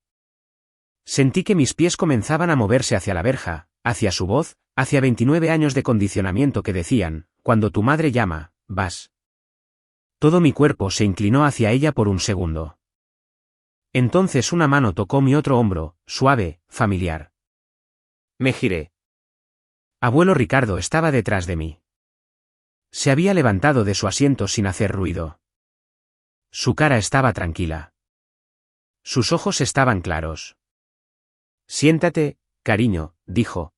Sentí que mis pies comenzaban a moverse hacia la verja, hacia su voz, hacia 29 años de condicionamiento que decían, cuando tu madre llama, vas. Todo mi cuerpo se inclinó hacia ella por un segundo. Entonces una mano tocó mi otro hombro, suave, familiar. Me giré. Abuelo Ricardo estaba detrás de mí. Se había levantado de su asiento sin hacer ruido. Su cara estaba tranquila. Sus ojos estaban claros. Siéntate, cariño, dijo.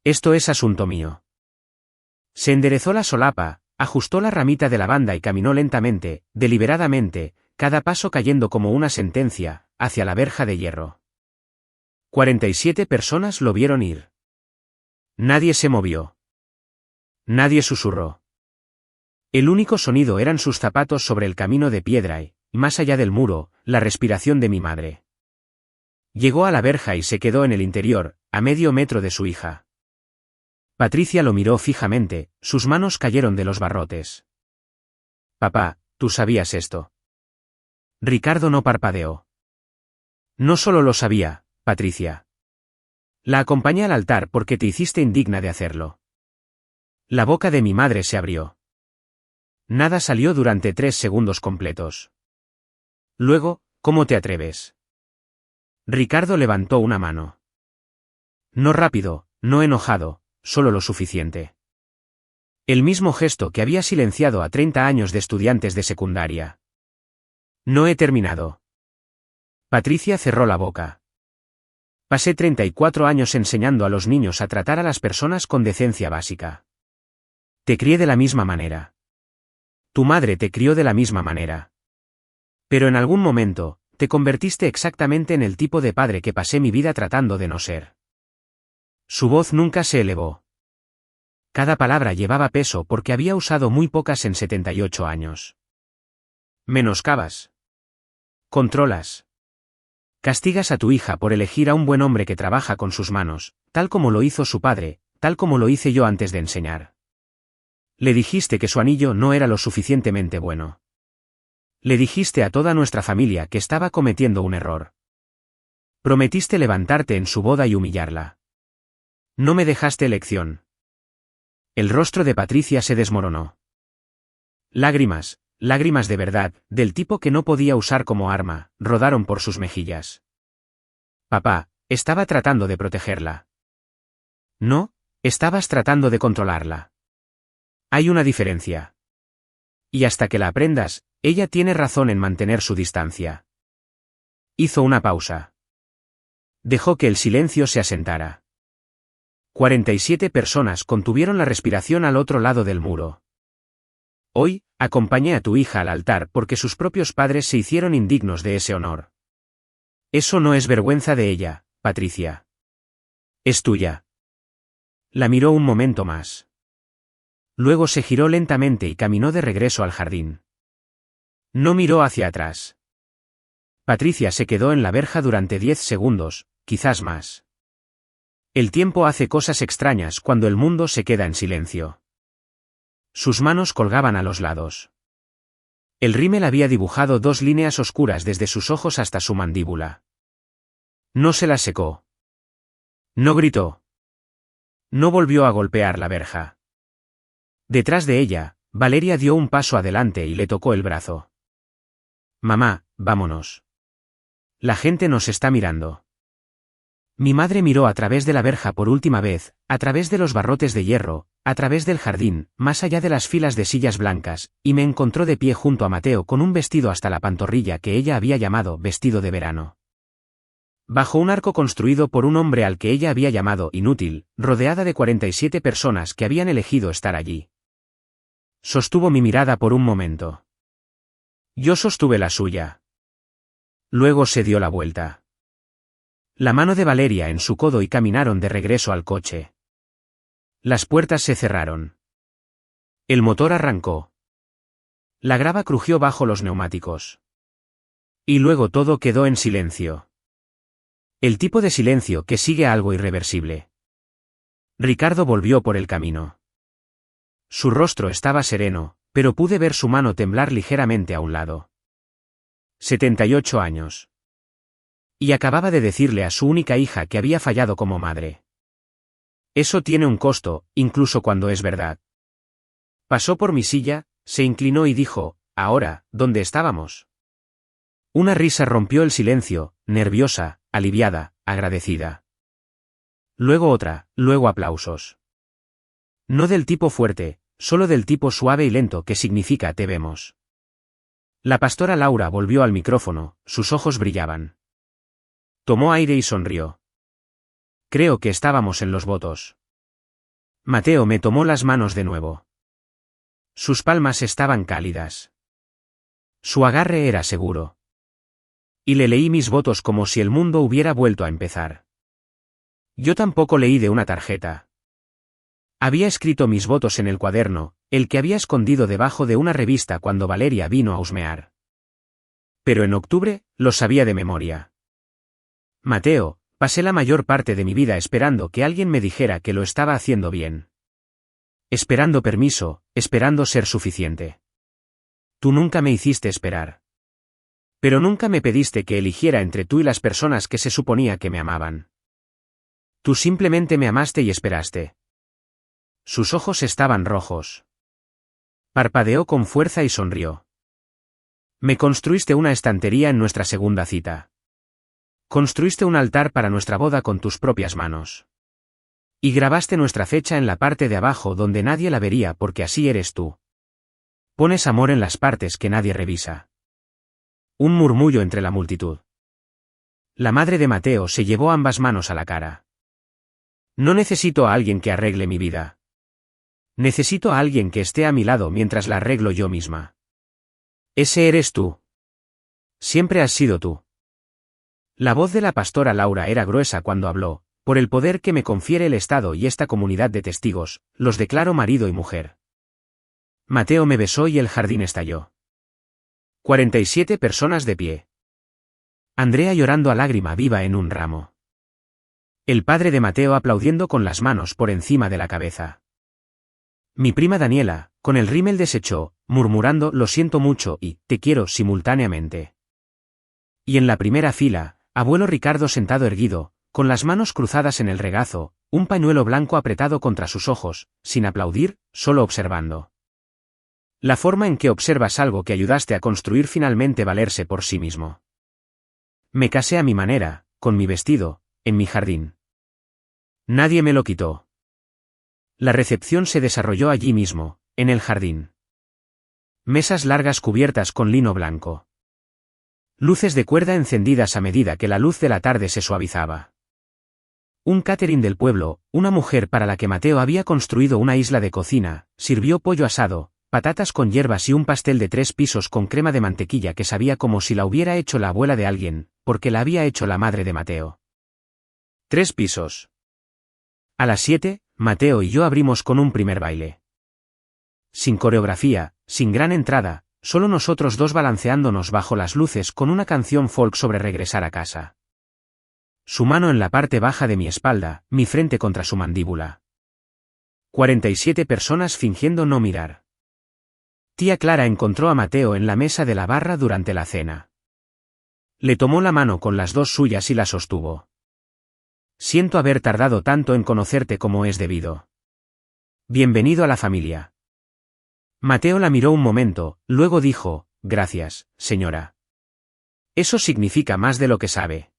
Esto es asunto mío. Se enderezó la solapa, ajustó la ramita de lavanda y caminó lentamente, deliberadamente, cada paso cayendo como una sentencia, hacia la verja de hierro. 47 personas lo vieron ir. Nadie se movió. Nadie susurró. El único sonido eran sus zapatos sobre el camino de piedra y, más allá del muro, la respiración de mi madre. Llegó a la verja y se quedó en el interior, a medio metro de su hija. Patricia lo miró fijamente, sus manos cayeron de los barrotes. Papá, ¿tú sabías esto? Ricardo no parpadeó. No solo lo sabía, Patricia. La acompañé al altar porque te hiciste indigna de hacerlo. La boca de mi madre se abrió. Nada salió durante 3 segundos completos. Luego, ¿cómo te atreves? Ricardo levantó una mano. No rápido, no enojado, solo lo suficiente. El mismo gesto que había silenciado a 30 años de estudiantes de secundaria. No he terminado. Patricia cerró la boca. Pasé 34 años enseñando a los niños a tratar a las personas con decencia básica. Te crié de la misma manera. Tu madre te crió de la misma manera. Pero en algún momento, te convertiste exactamente en el tipo de padre que pasé mi vida tratando de no ser. Su voz nunca se elevó. Cada palabra llevaba peso porque había usado muy pocas en 78 años. Menoscabas. Controlas. Castigas a tu hija por elegir a un buen hombre que trabaja con sus manos, tal como lo hizo su padre, tal como lo hice yo antes de enseñar. Le dijiste que su anillo no era lo suficientemente bueno. Le dijiste a toda nuestra familia que estaba cometiendo un error. Prometiste levantarte en su boda y humillarla. No me dejaste elección. El rostro de Patricia se desmoronó. Lágrimas, lágrimas de verdad, del tipo que no podía usar como arma, rodaron por sus mejillas. Papá, estaba tratando de protegerla. No, estabas tratando de controlarla. Hay una diferencia. Y hasta que la aprendas, ella tiene razón en mantener su distancia. Hizo una pausa. Dejó que el silencio se asentara. 47 personas contuvieron la respiración al otro lado del muro. Hoy, acompañé a tu hija al altar porque sus propios padres se hicieron indignos de ese honor. Eso no es vergüenza de ella, Patricia. Es tuya. La miró un momento más. Luego se giró lentamente y caminó de regreso al jardín. No miró hacia atrás. Patricia se quedó en la verja durante 10 segundos, quizás más. El tiempo hace cosas extrañas cuando el mundo se queda en silencio. Sus manos colgaban a los lados. El rímel había dibujado 2 líneas oscuras desde sus ojos hasta su mandíbula. No se las secó. No gritó. No volvió a golpear la verja. Detrás de ella, Valeria dio un paso adelante y le tocó el brazo. Mamá, vámonos. La gente nos está mirando. Mi madre miró a través de la verja por última vez, a través de los barrotes de hierro, a través del jardín, más allá de las filas de sillas blancas, y me encontró de pie junto a Mateo con un vestido hasta la pantorrilla que ella había llamado vestido de verano. Bajo un arco construido por un hombre al que ella había llamado inútil, rodeada de 47 personas que habían elegido estar allí. Sostuvo mi mirada por un momento. Yo sostuve la suya. Luego se dio la vuelta. La mano de Valeria en su codo y caminaron de regreso al coche. Las puertas se cerraron. El motor arrancó. La grava crujió bajo los neumáticos. Y luego todo quedó en silencio. El tipo de silencio que sigue a algo irreversible. Ricardo volvió por el camino. Su rostro estaba sereno, pero pude ver su mano temblar ligeramente a un lado. 78 años. Y acababa de decirle a su única hija que había fallado como madre. Eso tiene un costo, incluso cuando es verdad. Pasó por mi silla, se inclinó y dijo, ahora, ¿dónde estábamos? Una risa rompió el silencio, nerviosa, aliviada, agradecida. Luego otra, luego aplausos. No del tipo fuerte, solo del tipo suave y lento que significa te vemos. La pastora Laura volvió al micrófono, sus ojos brillaban. Tomó aire y sonrió. Creo que estábamos en los votos. Mateo me tomó las manos de nuevo. Sus palmas estaban cálidas. Su agarre era seguro. Y le leí mis votos como si el mundo hubiera vuelto a empezar. Yo tampoco leí de una tarjeta. Había escrito mis votos en el cuaderno, el que había escondido debajo de una revista cuando Valeria vino a husmear. Pero en octubre, los sabía de memoria. Mateo, pasé la mayor parte de mi vida esperando que alguien me dijera que lo estaba haciendo bien. Esperando permiso, esperando ser suficiente. Tú nunca me hiciste esperar. Pero nunca me pediste que eligiera entre tú y las personas que se suponía que me amaban. Tú simplemente me amaste y esperaste. Sus ojos estaban rojos. Parpadeó con fuerza y sonrió. Me construiste una estantería en nuestra segunda cita. Construiste un altar para nuestra boda con tus propias manos. Y grabaste nuestra fecha en la parte de abajo donde nadie la vería porque así eres tú. Pones amor en las partes que nadie revisa. Un murmullo entre la multitud. La madre de Mateo se llevó ambas manos a la cara. No necesito a alguien que arregle mi vida. Necesito a alguien que esté a mi lado mientras la arreglo yo misma. Ese eres tú. Siempre has sido tú. La voz de la pastora Laura era gruesa cuando habló, por el poder que me confiere el Estado y esta comunidad de testigos, los declaro marido y mujer. Mateo me besó y el jardín estalló. 47 personas de pie. Andrea llorando a lágrima viva en un ramo. El padre de Mateo aplaudiendo con las manos por encima de la cabeza. Mi prima Daniela, con el rímel deshecho, murmurando lo siento mucho y te quiero simultáneamente. Y en la primera fila, abuelo Ricardo sentado erguido, con las manos cruzadas en el regazo, un pañuelo blanco apretado contra sus ojos, sin aplaudir, solo observando. La forma en que observas algo que ayudaste a construir finalmente valerse por sí mismo. Me casé a mi manera, con mi vestido, en mi jardín. Nadie me lo quitó. La recepción se desarrolló allí mismo, en el jardín. Mesas largas cubiertas con lino blanco. Luces de cuerda encendidas a medida que la luz de la tarde se suavizaba. Un catering del pueblo, una mujer para la que Mateo había construido una isla de cocina, sirvió pollo asado, patatas con hierbas y un pastel de 3 pisos con crema de mantequilla que sabía como si la hubiera hecho la abuela de alguien, porque la había hecho la madre de Mateo. 3 pisos. A las 7, Mateo y yo abrimos con un primer baile. Sin coreografía, sin gran entrada, solo nosotros dos balanceándonos bajo las luces con una canción folk sobre regresar a casa. Su mano en la parte baja de mi espalda, mi frente contra su mandíbula. 47 personas fingiendo no mirar. Tía Clara encontró a Mateo en la mesa de la barra durante la cena. Le tomó la mano con las 2 suyas y la sostuvo. Siento haber tardado tanto en conocerte como es debido. Bienvenido a la familia. Mateo la miró un momento, luego dijo, gracias, señora. Eso significa más de lo que sabe.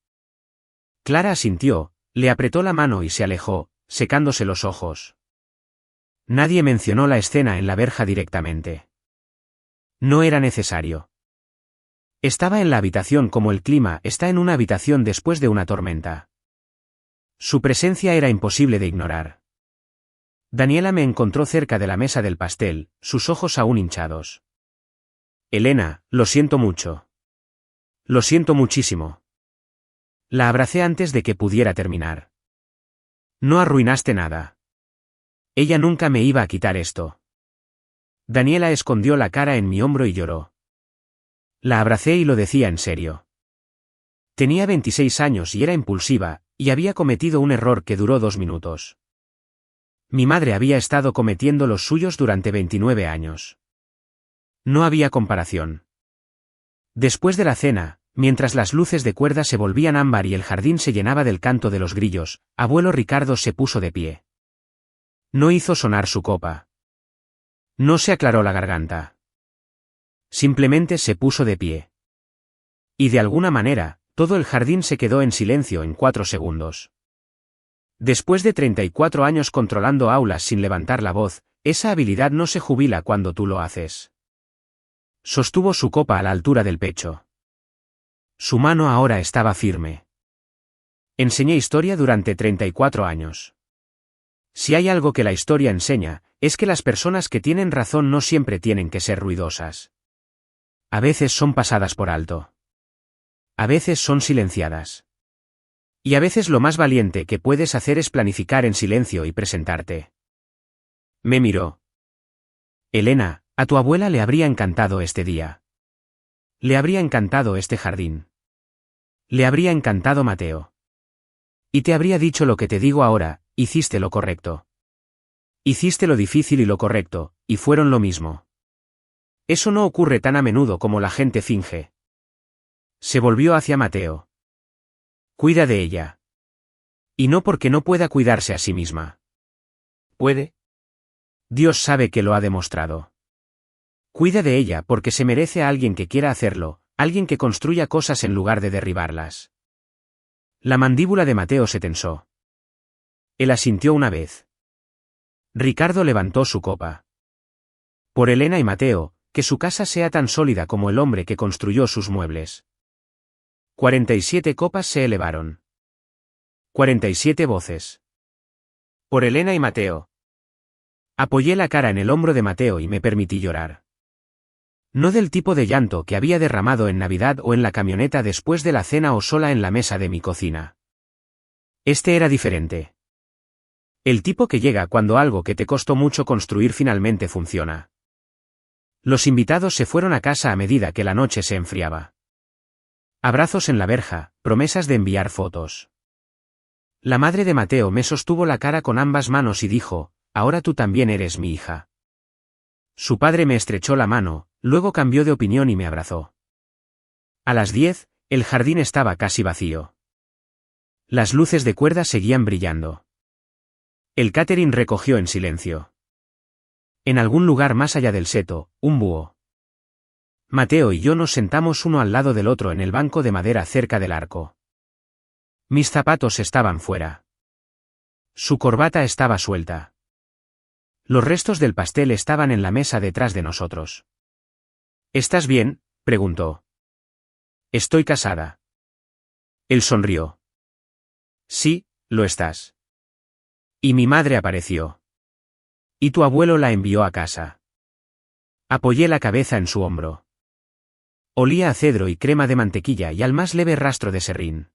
Clara asintió, le apretó la mano y se alejó, secándose los ojos. Nadie mencionó la escena en la verja directamente. No era necesario. Estaba en la habitación como el clima está en una habitación después de una tormenta. Su presencia era imposible de ignorar. Daniela me encontró cerca de la mesa del pastel, sus ojos aún hinchados. Elena, lo siento mucho. Lo siento muchísimo. La abracé antes de que pudiera terminar. No arruinaste nada. Ella nunca me iba a quitar esto. Daniela escondió la cara en mi hombro y lloró. La abracé y lo decía en serio. Tenía 26 años y era impulsiva, y había cometido un error que duró 2 minutos. Mi madre había estado cometiendo los suyos durante 29 años. No había comparación. Después de la cena, mientras las luces de cuerda se volvían ámbar y el jardín se llenaba del canto de los grillos, abuelo Ricardo se puso de pie. No hizo sonar su copa. No se aclaró la garganta. Simplemente se puso de pie. Y de alguna manera, todo el jardín se quedó en silencio en 4 segundos. Después de 34 años controlando aulas sin levantar la voz, esa habilidad no se jubila cuando tú lo haces. Sostuvo su copa a la altura del pecho. Su mano ahora estaba firme. Enseñé historia durante 34 años. Si hay algo que la historia enseña, es que las personas que tienen razón no siempre tienen que ser ruidosas. A veces son pasadas por alto. A veces son silenciadas. Y a veces lo más valiente que puedes hacer es planificar en silencio y presentarte. Me miró. Elena, a tu abuela le habría encantado este día. Le habría encantado este jardín. Le habría encantado Mateo. Y te habría dicho lo que te digo ahora, hiciste lo correcto. Hiciste lo difícil y lo correcto, y fueron lo mismo. Eso no ocurre tan a menudo como la gente finge. Se volvió hacia Mateo. Cuida de ella. Y no porque no pueda cuidarse a sí misma. ¿Puede? Dios sabe que lo ha demostrado. Cuida de ella porque se merece a alguien que quiera hacerlo, alguien que construya cosas en lugar de derribarlas. La mandíbula de Mateo se tensó. Él asintió una vez. Ricardo levantó su copa. Por Elena y Mateo, que su casa sea tan sólida como el hombre que construyó sus muebles. 47 copas se elevaron. 47 voces. Por Elena y Mateo. Apoyé la cara en el hombro de Mateo y me permití llorar. No del tipo de llanto que había derramado en Navidad o en la camioneta después de la cena o sola en la mesa de mi cocina. Este era diferente. El tipo que llega cuando algo que te costó mucho construir finalmente funciona. Los invitados se fueron a casa a medida que la noche se enfriaba. Abrazos en la verja, promesas de enviar fotos. La madre de Mateo me sostuvo la cara con ambas manos y dijo, ahora tú también eres mi hija. Su padre me estrechó la mano, luego cambió de opinión y me abrazó. A las 10, el jardín estaba casi vacío. Las luces de cuerda seguían brillando. El catering recogió en silencio. En algún lugar más allá del seto, un búho. Mateo y yo nos sentamos uno al lado del otro en el banco de madera cerca del arco. Mis zapatos estaban fuera. Su corbata estaba suelta. Los restos del pastel estaban en la mesa detrás de nosotros. ¿Estás bien?, preguntó. Estoy casada. Él sonrió. Sí, lo estás. Y mi madre apareció. Y tu abuelo la envió a casa. Apoyé la cabeza en su hombro. Olía a cedro y crema de mantequilla y al más leve rastro de serrín.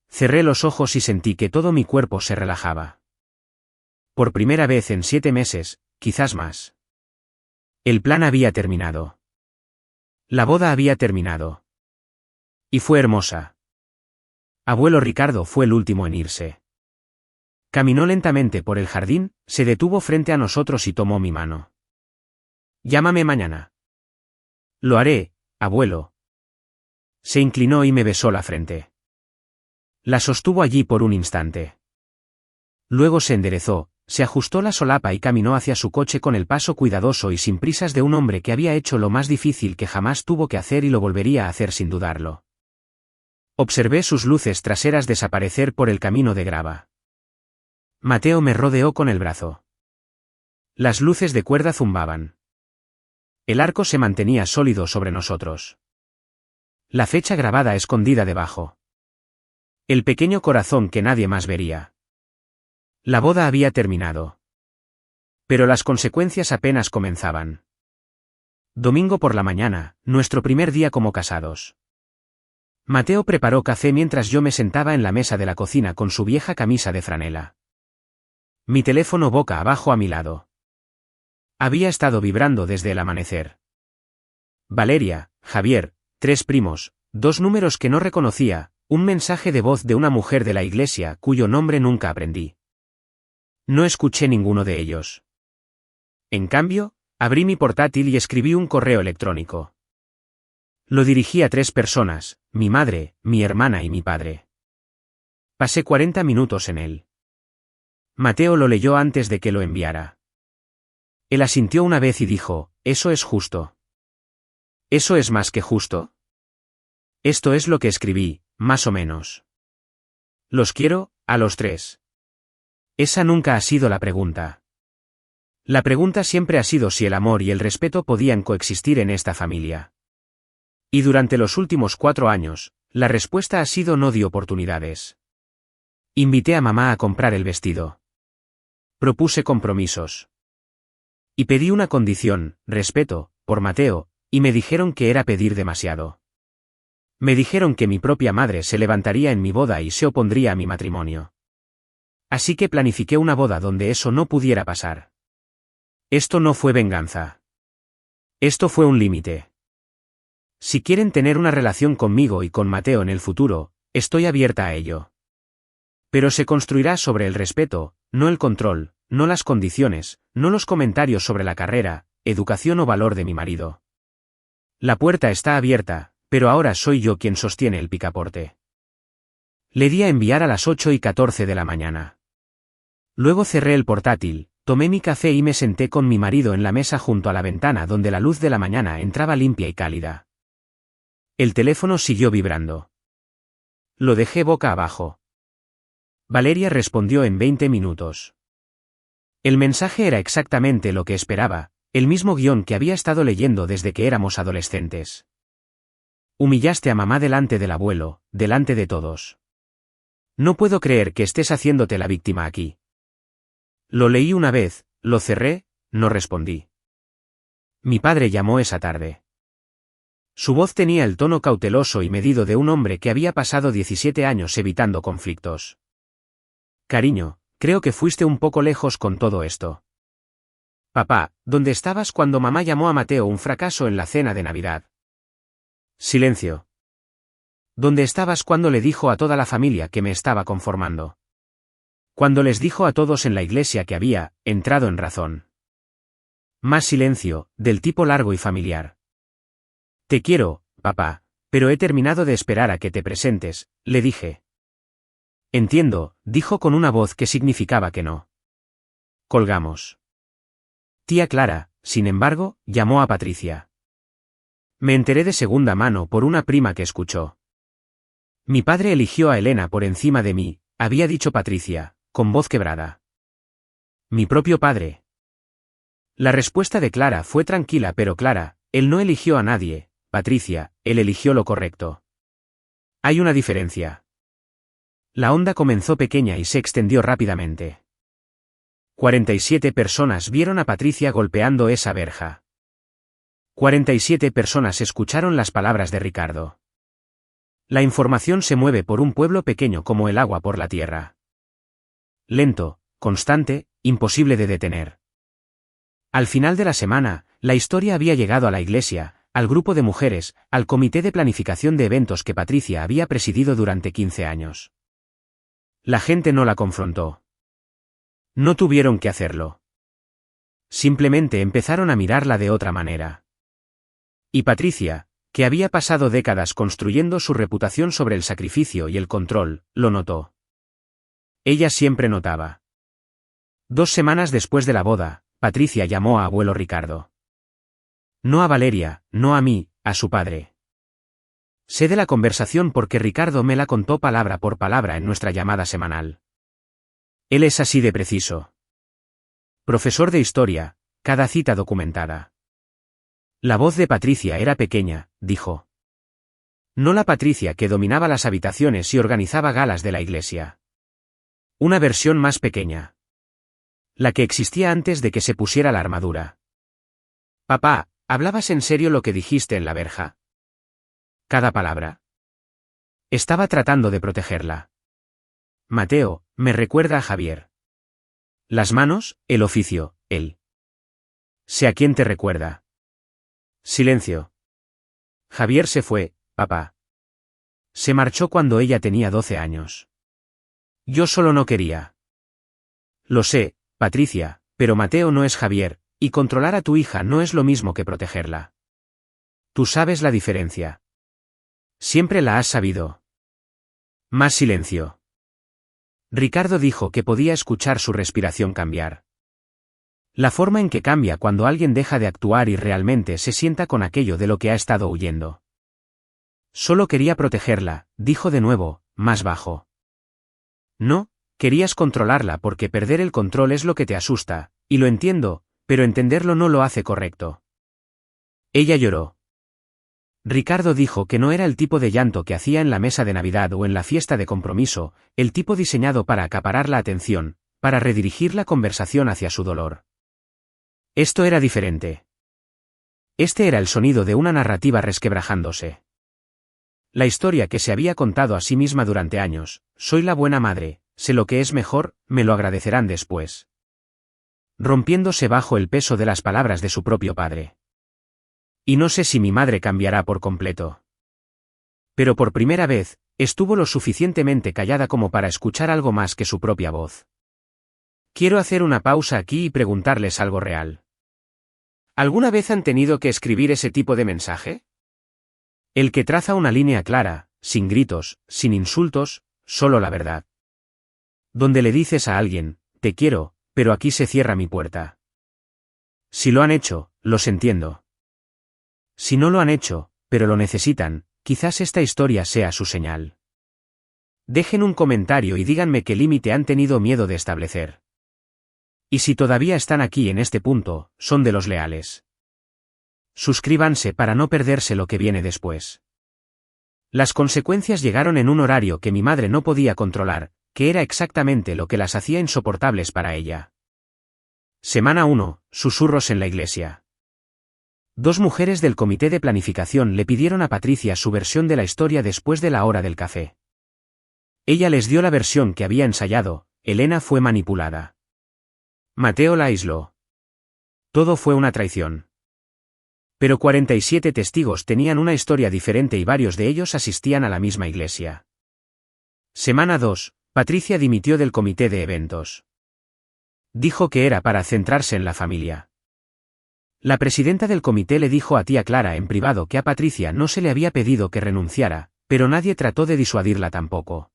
Cerré los ojos y sentí que todo mi cuerpo se relajaba. Por primera vez en 7 meses, quizás más. El plan había terminado. La boda había terminado. Y fue hermosa. Abuelo Ricardo fue el último en irse. Caminó lentamente por el jardín, se detuvo frente a nosotros y tomó mi mano. Llámame mañana. Lo haré, abuelo. Se inclinó y me besó la frente. La sostuvo allí por un instante. Luego se enderezó, se ajustó la solapa y caminó hacia su coche con el paso cuidadoso y sin prisas de un hombre que había hecho lo más difícil que jamás tuvo que hacer y lo volvería a hacer sin dudarlo. Observé sus luces traseras desaparecer por el camino de grava. Mateo me rodeó con el brazo. Las luces de cuerda zumbaban. El arco se mantenía sólido sobre nosotros. La fecha grabada escondida debajo. El pequeño corazón que nadie más vería. La boda había terminado. Pero las consecuencias apenas comenzaban. Domingo por la mañana, nuestro primer día como casados. Mateo preparó café mientras yo me sentaba en la mesa de la cocina con su vieja camisa de franela. Mi teléfono boca abajo a mi lado. Había estado vibrando desde el amanecer. Valeria, Javier, 3 primos, 2 números que no reconocía, un mensaje de voz de una mujer de la iglesia cuyo nombre nunca aprendí. No escuché ninguno de ellos. En cambio, abrí mi portátil y escribí un correo electrónico. Lo dirigí a 3 personas, mi madre, mi hermana y mi padre. Pasé 40 minutos en él. Mateo lo leyó antes de que lo enviara. Él asintió una vez y dijo, «Eso es justo». «¿Eso es más que justo?» «Esto es lo que escribí, más o menos». «Los quiero, a los tres». Esa nunca ha sido la pregunta. La pregunta siempre ha sido si el amor y el respeto podían coexistir en esta familia. Y durante los últimos 4 años, la respuesta ha sido no di oportunidades. Invité a mamá a comprar el vestido. Propuse compromisos. Y pedí una condición, respeto, por Mateo, y me dijeron que era pedir demasiado. Me dijeron que mi propia madre se levantaría en mi boda y se opondría a mi matrimonio. Así que planifiqué una boda donde eso no pudiera pasar. Esto no fue venganza. Esto fue un límite. Si quieren tener una relación conmigo y con Mateo en el futuro, estoy abierta a ello. Pero se construirá sobre el respeto, no el control, no las condiciones, no los comentarios sobre la carrera, educación o valor de mi marido. La puerta está abierta, pero ahora soy yo quien sostiene el picaporte. Le di a enviar a las 8:14 de la mañana. Luego cerré el portátil, tomé mi café y me senté con mi marido en la mesa junto a la ventana donde la luz de la mañana entraba limpia y cálida. El teléfono siguió vibrando. Lo dejé boca abajo. Valeria respondió en 20 minutos. El mensaje era exactamente lo que esperaba, el mismo guión que había estado leyendo desde que éramos adolescentes. Humillaste a mamá delante del abuelo, delante de todos. No puedo creer que estés haciéndote la víctima aquí. Lo leí una vez, lo cerré, no respondí. Mi padre llamó esa tarde. Su voz tenía el tono cauteloso y medido de un hombre que había pasado 17 años evitando conflictos. Cariño, creo que fuiste un poco lejos con todo esto. Papá, ¿dónde estabas cuando mamá llamó a Mateo un fracaso en la cena de Navidad? Silencio. ¿Dónde estabas cuando le dijo a toda la familia que me estaba conformando? Cuando les dijo a todos en la iglesia que había entrado en razón. Más silencio, del tipo largo y familiar. Te quiero, papá, pero he terminado de esperar a que te presentes, le dije. Entiendo, dijo con una voz que significaba que no. Colgamos. Tía Clara, sin embargo, llamó a Patricia. Me enteré de segunda mano por una prima que escuchó. Mi padre eligió a Elena por encima de mí, había dicho Patricia, con voz quebrada. Mi propio padre. La respuesta de Clara fue tranquila pero clara, él no eligió a nadie. Patricia, él eligió lo correcto. Hay una diferencia. La onda comenzó pequeña y se extendió rápidamente. 47 personas vieron a Patricia golpeando esa verja. 47 personas escucharon las palabras de Ricardo. La información se mueve por un pueblo pequeño como el agua por la tierra. Lento, constante, imposible de detener. Al final de la semana, la historia había llegado a la iglesia, al grupo de mujeres, al comité de planificación de eventos que Patricia había presidido durante 15 años. La gente no la confrontó. No tuvieron que hacerlo. Simplemente empezaron a mirarla de otra manera. Y Patricia, que había pasado décadas construyendo su reputación sobre el sacrificio y el control, lo notó. Ella siempre notaba. 2 semanas después de la boda, Patricia llamó a abuelo Ricardo. No a Valeria, no a mí, a su padre. Sé de la conversación porque Ricardo me la contó palabra por palabra en nuestra llamada semanal. Él es así de preciso. Profesor de historia, cada cita documentada. La voz de Patricia era pequeña, dijo. No la Patricia que dominaba las habitaciones y organizaba galas de la iglesia. Una versión más pequeña. La que existía antes de que se pusiera la armadura. Papá, ¿hablabas en serio lo que dijiste en la verja? Cada palabra. Estaba tratando de protegerla. Mateo, me recuerda a Javier. Las manos, el oficio, él. Sé a quién te recuerda. Silencio. Javier se fue, papá. Se marchó cuando ella tenía 12 años. Yo solo no quería. Lo sé, Patricia, pero Mateo no es Javier, y controlar a tu hija no es lo mismo que protegerla. Tú sabes la diferencia. Siempre la has sabido. Más silencio. Ricardo dijo que podía escuchar su respiración cambiar. La forma en que cambia cuando alguien deja de actuar y realmente se sienta con aquello de lo que ha estado huyendo. Solo quería protegerla, dijo de nuevo, más bajo. No, querías controlarla porque perder el control es lo que te asusta, y lo entiendo, pero entenderlo no lo hace correcto. Ella lloró. Ricardo dijo que no era el tipo de llanto que hacía en la mesa de Navidad o en la fiesta de compromiso, el tipo diseñado para acaparar la atención, para redirigir la conversación hacia su dolor. Esto era diferente. Este era el sonido de una narrativa resquebrajándose. La historia que se había contado a sí misma durante años: soy la buena madre, sé lo que es mejor, me lo agradecerán después. Rompiéndose bajo el peso de las palabras de su propio padre. Y no sé si mi madre cambiará por completo. Pero por primera vez, estuvo lo suficientemente callada como para escuchar algo más que su propia voz. Quiero hacer una pausa aquí y preguntarles algo real. ¿Alguna vez han tenido que escribir ese tipo de mensaje? El que traza una línea clara, sin gritos, sin insultos, solo la verdad. Donde le dices a alguien, te quiero, pero aquí se cierra mi puerta. Si lo han hecho, los entiendo. Si no lo han hecho, pero lo necesitan, quizás esta historia sea su señal. Dejen un comentario y díganme qué límite han tenido miedo de establecer. Y si todavía están aquí en este punto, son de los leales. Suscríbanse para no perderse lo que viene después. Las consecuencias llegaron en un horario que mi madre no podía controlar, que era exactamente lo que las hacía insoportables para ella. Semana 1, susurros en la iglesia. Dos mujeres del comité de planificación le pidieron a Patricia su versión de la historia después de la hora del café. Ella les dio la versión que había ensayado. Elena fue manipulada. Mateo la aisló. Todo fue una traición. Pero 47 testigos tenían una historia diferente y varios de ellos asistían a la misma iglesia. Semana 2, Patricia dimitió del comité de eventos. Dijo que era para centrarse en la familia. La presidenta del comité le dijo a tía Clara en privado que a Patricia no se le había pedido que renunciara, pero nadie trató de disuadirla tampoco.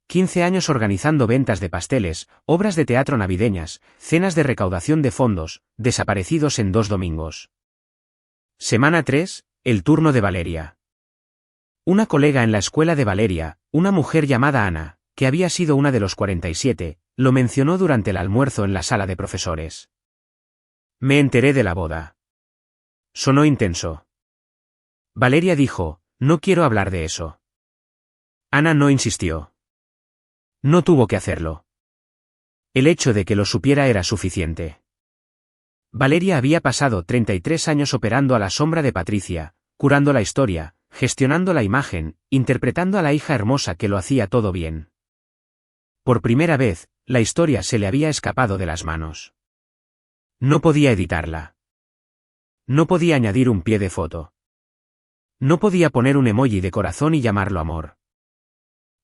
15 años organizando ventas de pasteles, obras de teatro navideñas, cenas de recaudación de fondos, desaparecidos en 2 domingos. Semana 3, el turno de Valeria. Una colega en la escuela de Valeria, una mujer llamada Ana, que había sido una de los 47, lo mencionó durante el almuerzo en la sala de profesores. Me enteré de la boda. Sonó intenso. Valeria dijo, no quiero hablar de eso. Ana no insistió. No tuvo que hacerlo. El hecho de que lo supiera era suficiente. Valeria había pasado 33 años operando a la sombra de Patricia, curando la historia, gestionando la imagen, interpretando a la hija hermosa que lo hacía todo bien. Por primera vez, la historia se le había escapado de las manos. No podía editarla. No podía añadir un pie de foto. No podía poner un emoji de corazón y llamarlo amor.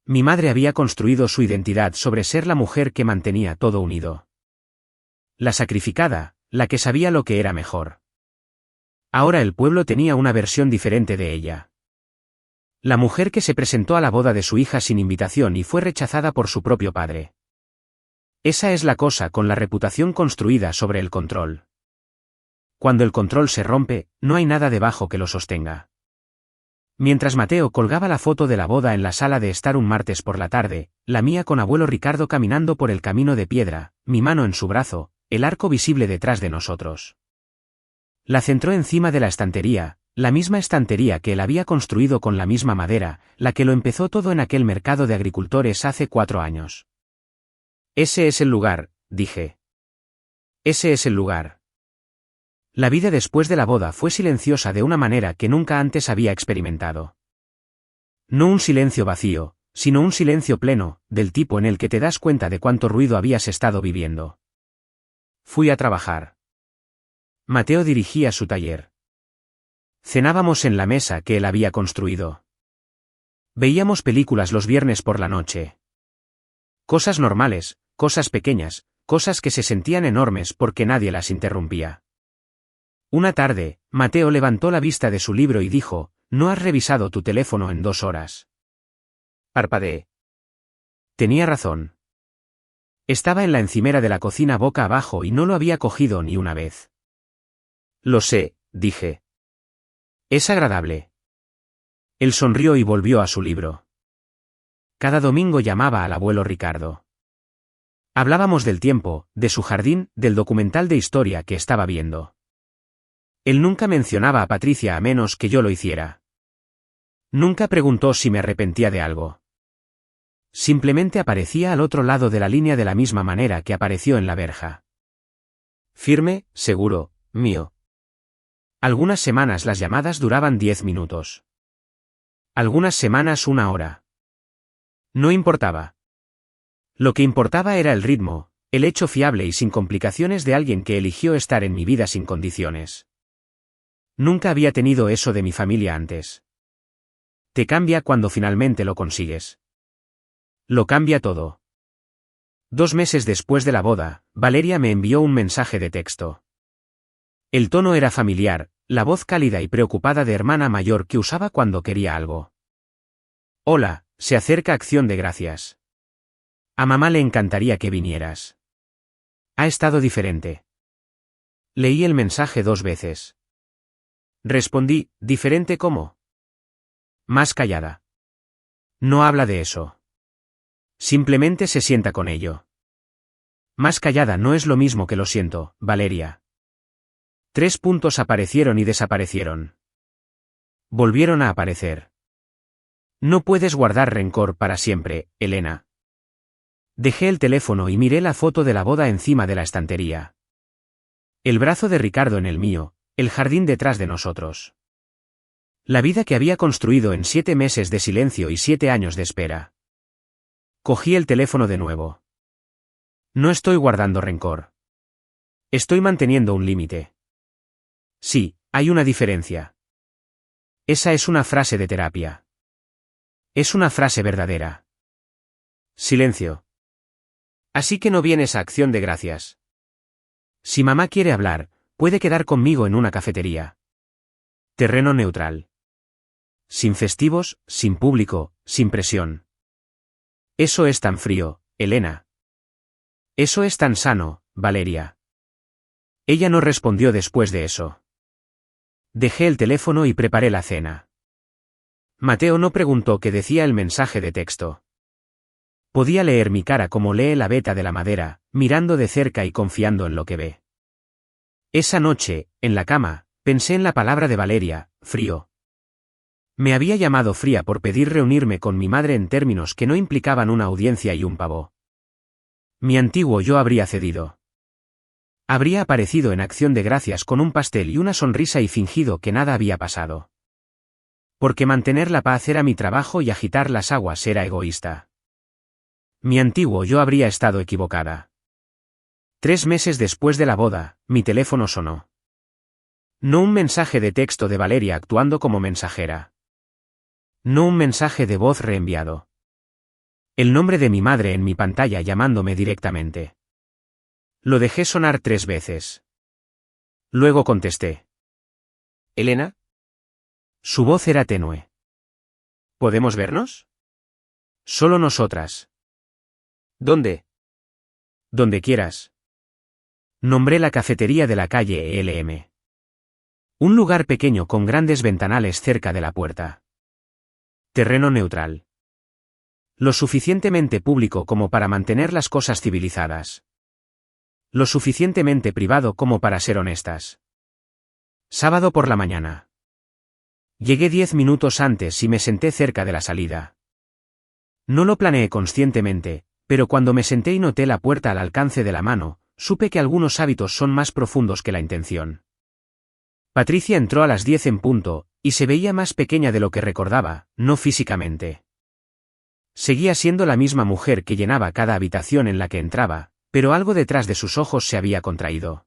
Mi madre había construido su identidad sobre ser la mujer que mantenía todo unido. La sacrificada, la que sabía lo que era mejor. Ahora el pueblo tenía una versión diferente de ella. La mujer que se presentó a la boda de su hija sin invitación y fue rechazada por su propio padre. Esa es la cosa con la reputación construida sobre el control. Cuando el control se rompe, no hay nada debajo que lo sostenga. Mientras Mateo colgaba la foto de la boda en la sala de estar un martes por la tarde, la mía con abuelo Ricardo caminando por el camino de piedra, mi mano en su brazo, el arco visible detrás de nosotros. La centró encima de la estantería, la misma estantería que él había construido con la misma madera, la que lo empezó todo en aquel mercado de agricultores hace 4 años. Ese es el lugar, dije. Ese es el lugar. La vida después de la boda fue silenciosa de una manera que nunca antes había experimentado. No un silencio vacío, sino un silencio pleno, del tipo en el que te das cuenta de cuánto ruido habías estado viviendo. Fui a trabajar. Mateo dirigía su taller. Cenábamos en la mesa que él había construido. Veíamos películas los viernes por la noche. Cosas normales, cosas pequeñas, cosas que se sentían enormes porque nadie las interrumpía. Una tarde, Mateo levantó la vista de su libro y dijo, ¿no has revisado tu teléfono en 2 horas? Parpadeé. Tenía razón. Estaba en la encimera de la cocina boca abajo y no lo había cogido ni una vez. Lo sé, dije. Es agradable. Él sonrió y volvió a su libro. Cada domingo llamaba al abuelo Ricardo. Hablábamos del tiempo, de su jardín, del documental de historia que estaba viendo. Él nunca mencionaba a Patricia a menos que yo lo hiciera. Nunca preguntó si me arrepentía de algo. Simplemente aparecía al otro lado de la línea de la misma manera que apareció en la verja. Firme, seguro, mío. Algunas semanas las llamadas duraban 10 minutos. Algunas semanas 1 hora. No importaba. Lo que importaba era el ritmo, el hecho fiable y sin complicaciones de alguien que eligió estar en mi vida sin condiciones. Nunca había tenido eso de mi familia antes. Te cambia cuando finalmente lo consigues. Lo cambia todo. 2 meses después de la boda, Valeria me envió un mensaje de texto. El tono era familiar, la voz cálida y preocupada de hermana mayor que usaba cuando quería algo. Hola, se acerca Acción de Gracias. A mamá le encantaría que vinieras. Ha estado diferente. Leí el mensaje 2 veces. Respondí, ¿diferente cómo? Más callada. No habla de eso. Simplemente se sienta con ello. Más callada no es lo mismo que lo siento, Valeria. 3 puntos aparecieron y desaparecieron. Volvieron a aparecer. No puedes guardar rencor para siempre, Elena. Dejé el teléfono y miré la foto de la boda encima de la estantería. El brazo de Ricardo en el mío, el jardín detrás de nosotros. La vida que había construido en 7 meses de silencio y 7 años de espera. Cogí el teléfono de nuevo. No estoy guardando rencor. Estoy manteniendo un límite. Sí, hay una diferencia. Esa es una frase de terapia. Es una frase verdadera. Silencio. Así que no vienes a Acción de Gracias. Si mamá quiere hablar, puede quedar conmigo en una cafetería. Terreno neutral. Sin festivos, sin público, sin presión. Eso es tan frío, Elena. Eso es tan sano, Valeria. Ella no respondió después de eso. Dejé el teléfono y preparé la cena. Mateo no preguntó qué decía el mensaje de texto. Podía leer mi cara como lee la veta de la madera, mirando de cerca y confiando en lo que ve. Esa noche, en la cama, pensé en la palabra de Valeria, frío. Me había llamado fría por pedir reunirme con mi madre en términos que no implicaban una audiencia y un pavó. Mi antiguo yo habría cedido. Habría aparecido en Acción de Gracias con un pastel y una sonrisa y fingido que nada había pasado. Porque mantener la paz era mi trabajo y agitar las aguas era egoísta. Mi antiguo yo habría estado equivocada. 3 meses después de la boda, mi teléfono sonó. No un mensaje de texto de Valeria actuando como mensajera. No un mensaje de voz reenviado. El nombre de mi madre en mi pantalla llamándome directamente. Lo dejé sonar 3 veces. Luego contesté. ¿Elena? Su voz era tenue. ¿Podemos vernos? Solo nosotras. ¿Dónde? Donde quieras. Nombré la cafetería de la calle ELM. Un lugar pequeño con grandes ventanales cerca de la puerta. Terreno neutral. Lo suficientemente público como para mantener las cosas civilizadas. Lo suficientemente privado como para ser honestas. Sábado por la mañana. Llegué 10 minutos antes y me senté cerca de la salida. No lo planeé conscientemente, pero cuando me senté y noté la puerta al alcance de la mano, supe que algunos hábitos son más profundos que la intención. Patricia entró a las 10 en punto, y se veía más pequeña de lo que recordaba, no físicamente. Seguía siendo la misma mujer que llenaba cada habitación en la que entraba, pero algo detrás de sus ojos se había contraído.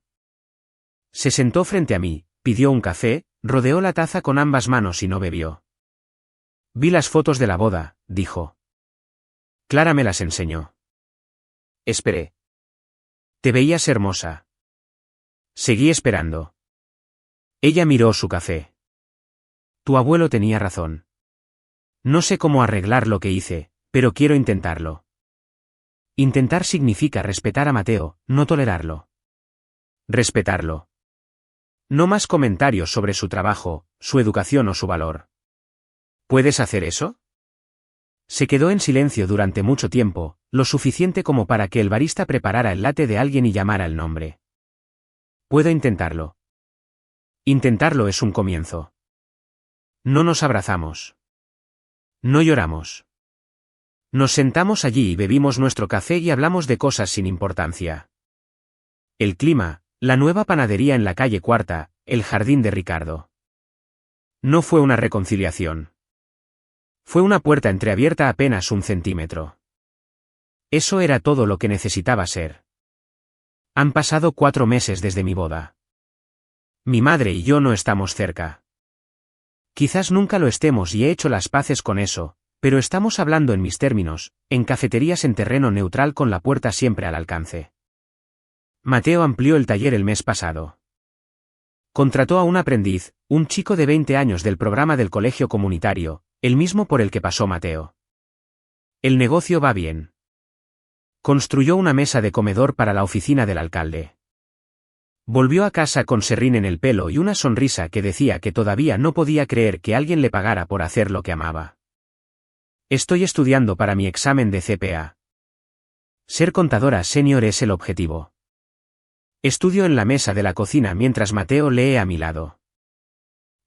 Se sentó frente a mí, pidió un café, rodeó la taza con ambas manos y no bebió. Vi las fotos de la boda, dijo. Clara me las enseñó. Esperé. Te veías hermosa. Seguí esperando. Ella miró su café. Tu abuelo tenía razón. No sé cómo arreglar lo que hice, pero quiero intentarlo. Intentar significa respetar a Mateo, no tolerarlo. Respetarlo. No más comentarios sobre su trabajo, su educación o su valor. ¿Puedes hacer eso? Se quedó en silencio durante mucho tiempo, lo suficiente como para que el barista preparara el latte de alguien y llamara el nombre. Puedo intentarlo. Intentarlo es un comienzo. No nos abrazamos. No lloramos. Nos sentamos allí y bebimos nuestro café y hablamos de cosas sin importancia. El clima, la nueva panadería en la calle Cuarta, el jardín de Ricardo. No fue una reconciliación. Fue una puerta entreabierta apenas 1 centímetro. Eso era todo lo que necesitaba ser. Han pasado 4 meses desde mi boda. Mi madre y yo no estamos cerca. Quizás nunca lo estemos y he hecho las paces con eso, pero estamos hablando en mis términos, en cafeterías en terreno neutral con la puerta siempre al alcance. Mateo amplió el taller el mes pasado. Contrató a un aprendiz, un chico de 20 años del programa del colegio comunitario, el mismo por el que pasó Mateo. El negocio va bien. Construyó una mesa de comedor para la oficina del alcalde. Volvió a casa con serrín en el pelo y una sonrisa que decía que todavía no podía creer que alguien le pagara por hacer lo que amaba. Estoy estudiando para mi examen de CPA. Ser contadora senior es el objetivo. Estudio en la mesa de la cocina mientras Mateo lee a mi lado.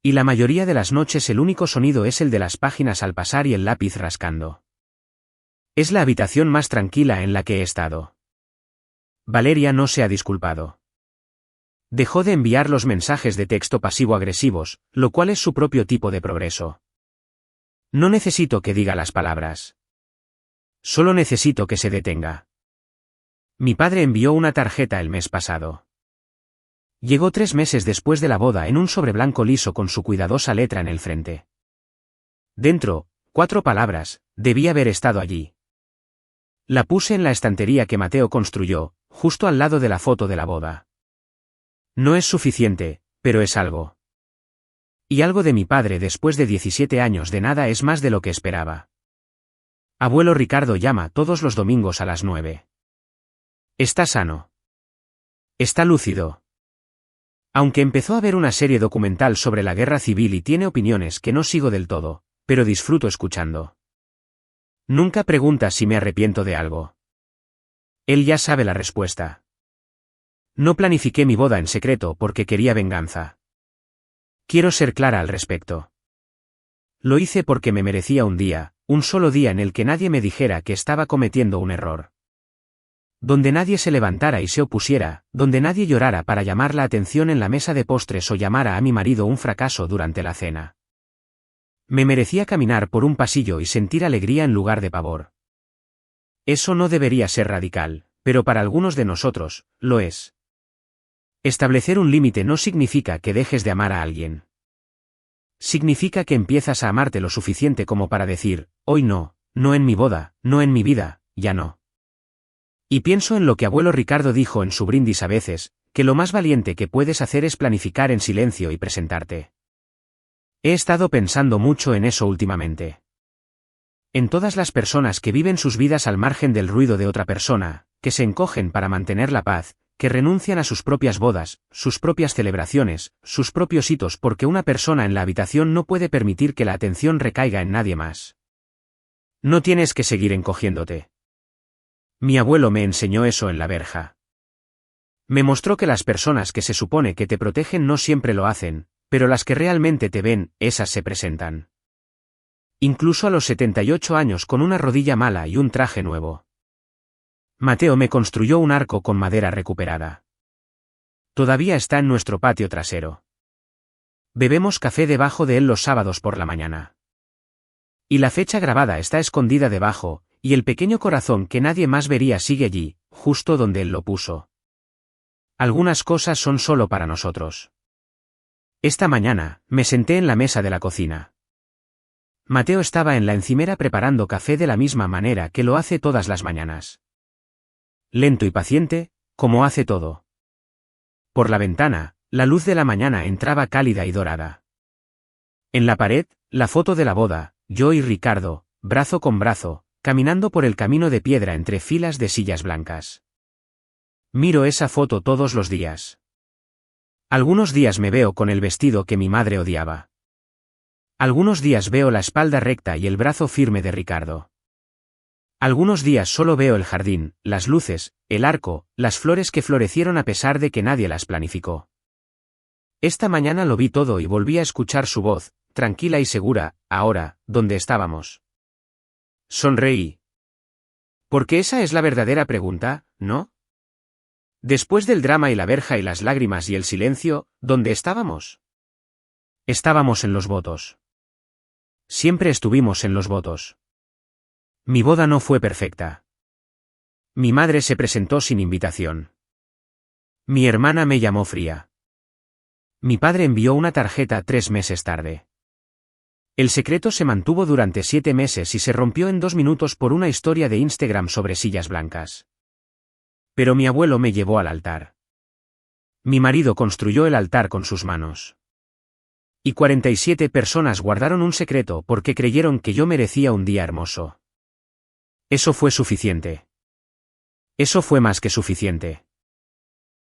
Y la mayoría de las noches el único sonido es el de las páginas al pasar y el lápiz rascando. Es la habitación más tranquila en la que he estado. Valeria no se ha disculpado. Dejó de enviar los mensajes de texto pasivo-agresivos, lo cual es su propio tipo de progreso. No necesito que diga las palabras. Solo necesito que se detenga. Mi padre envió una tarjeta el mes pasado. Llegó 3 meses después de la boda en un sobre blanco liso con su cuidadosa letra en el frente. Dentro, 4 palabras, debía haber estado allí. La puse en la estantería que Mateo construyó, justo al lado de la foto de la boda. No es suficiente, pero es algo. Y algo de mi padre después de 17 años de nada es más de lo que esperaba. Abuelo Ricardo llama todos los domingos a las 9. Está sano. Está lúcido. Aunque empezó a ver una serie documental sobre la guerra civil y tiene opiniones que no sigo del todo, pero disfruto escuchando. Nunca pregunta si me arrepiento de algo. Él ya sabe la respuesta. No planifiqué mi boda en secreto porque quería venganza. Quiero ser clara al respecto. Lo hice porque me merecía un día, un solo día en el que nadie me dijera que estaba cometiendo un error. Donde nadie se levantara y se opusiera, donde nadie llorara para llamar la atención en la mesa de postres o llamara a mi marido un fracaso durante la cena. Me merecía caminar por un pasillo y sentir alegría en lugar de pavor. Eso no debería ser radical, pero para algunos de nosotros, lo es. Establecer un límite no significa que dejes de amar a alguien. Significa que empiezas a amarte lo suficiente como para decir, hoy no, no en mi boda, no en mi vida, ya no. Y pienso en lo que abuelo Ricardo dijo en su brindis a veces, que lo más valiente que puedes hacer es planificar en silencio y presentarte. He estado pensando mucho en eso últimamente. En todas las personas que viven sus vidas al margen del ruido de otra persona, que se encogen para mantener la paz, que renuncian a sus propias bodas, sus propias celebraciones, sus propios hitos porque una persona en la habitación no puede permitir que la atención recaiga en nadie más. No tienes que seguir encogiéndote. Mi abuelo me enseñó eso en la verja. Me mostró que las personas que se supone que te protegen no siempre lo hacen, pero las que realmente te ven, esas se presentan. Incluso a los 78 años con una rodilla mala y un traje nuevo. Mateo me construyó un arco con madera recuperada. Todavía está en nuestro patio trasero. Bebemos café debajo de él los sábados por la mañana. Y la fecha grabada está escondida debajo, y el pequeño corazón que nadie más vería sigue allí, justo donde él lo puso. Algunas cosas son solo para nosotros. Esta mañana, me senté en la mesa de la cocina. Mateo estaba en la encimera preparando café de la misma manera que lo hace todas las mañanas. Lento y paciente, como hace todo. Por la ventana, la luz de la mañana entraba cálida y dorada. En la pared, la foto de la boda, yo y Ricardo, brazo con brazo, caminando por el camino de piedra entre filas de sillas blancas. Miro esa foto todos los días. Algunos días me veo con el vestido que mi madre odiaba. Algunos días veo la espalda recta y el brazo firme de Ricardo. Algunos días solo veo el jardín, las luces, el arco, las flores que florecieron a pesar de que nadie las planificó. Esta mañana lo vi todo y volví a escuchar su voz, tranquila y segura, ahora, donde estábamos. Sonreí. Porque esa es la verdadera pregunta, ¿no? Después del drama y la verja y las lágrimas y el silencio, ¿dónde estábamos? Estábamos en los votos. Siempre estuvimos en los votos. Mi boda no fue perfecta. Mi madre se presentó sin invitación. Mi hermana me llamó fría. Mi padre envió una tarjeta 3 meses tarde. El secreto se mantuvo durante 7 meses y se rompió en 2 minutos por una historia de Instagram sobre sillas blancas. Pero mi abuelo me llevó al altar. Mi marido construyó el altar con sus manos. Y 47 personas guardaron un secreto porque creyeron que yo merecía un día hermoso. Eso fue suficiente. Eso fue más que suficiente.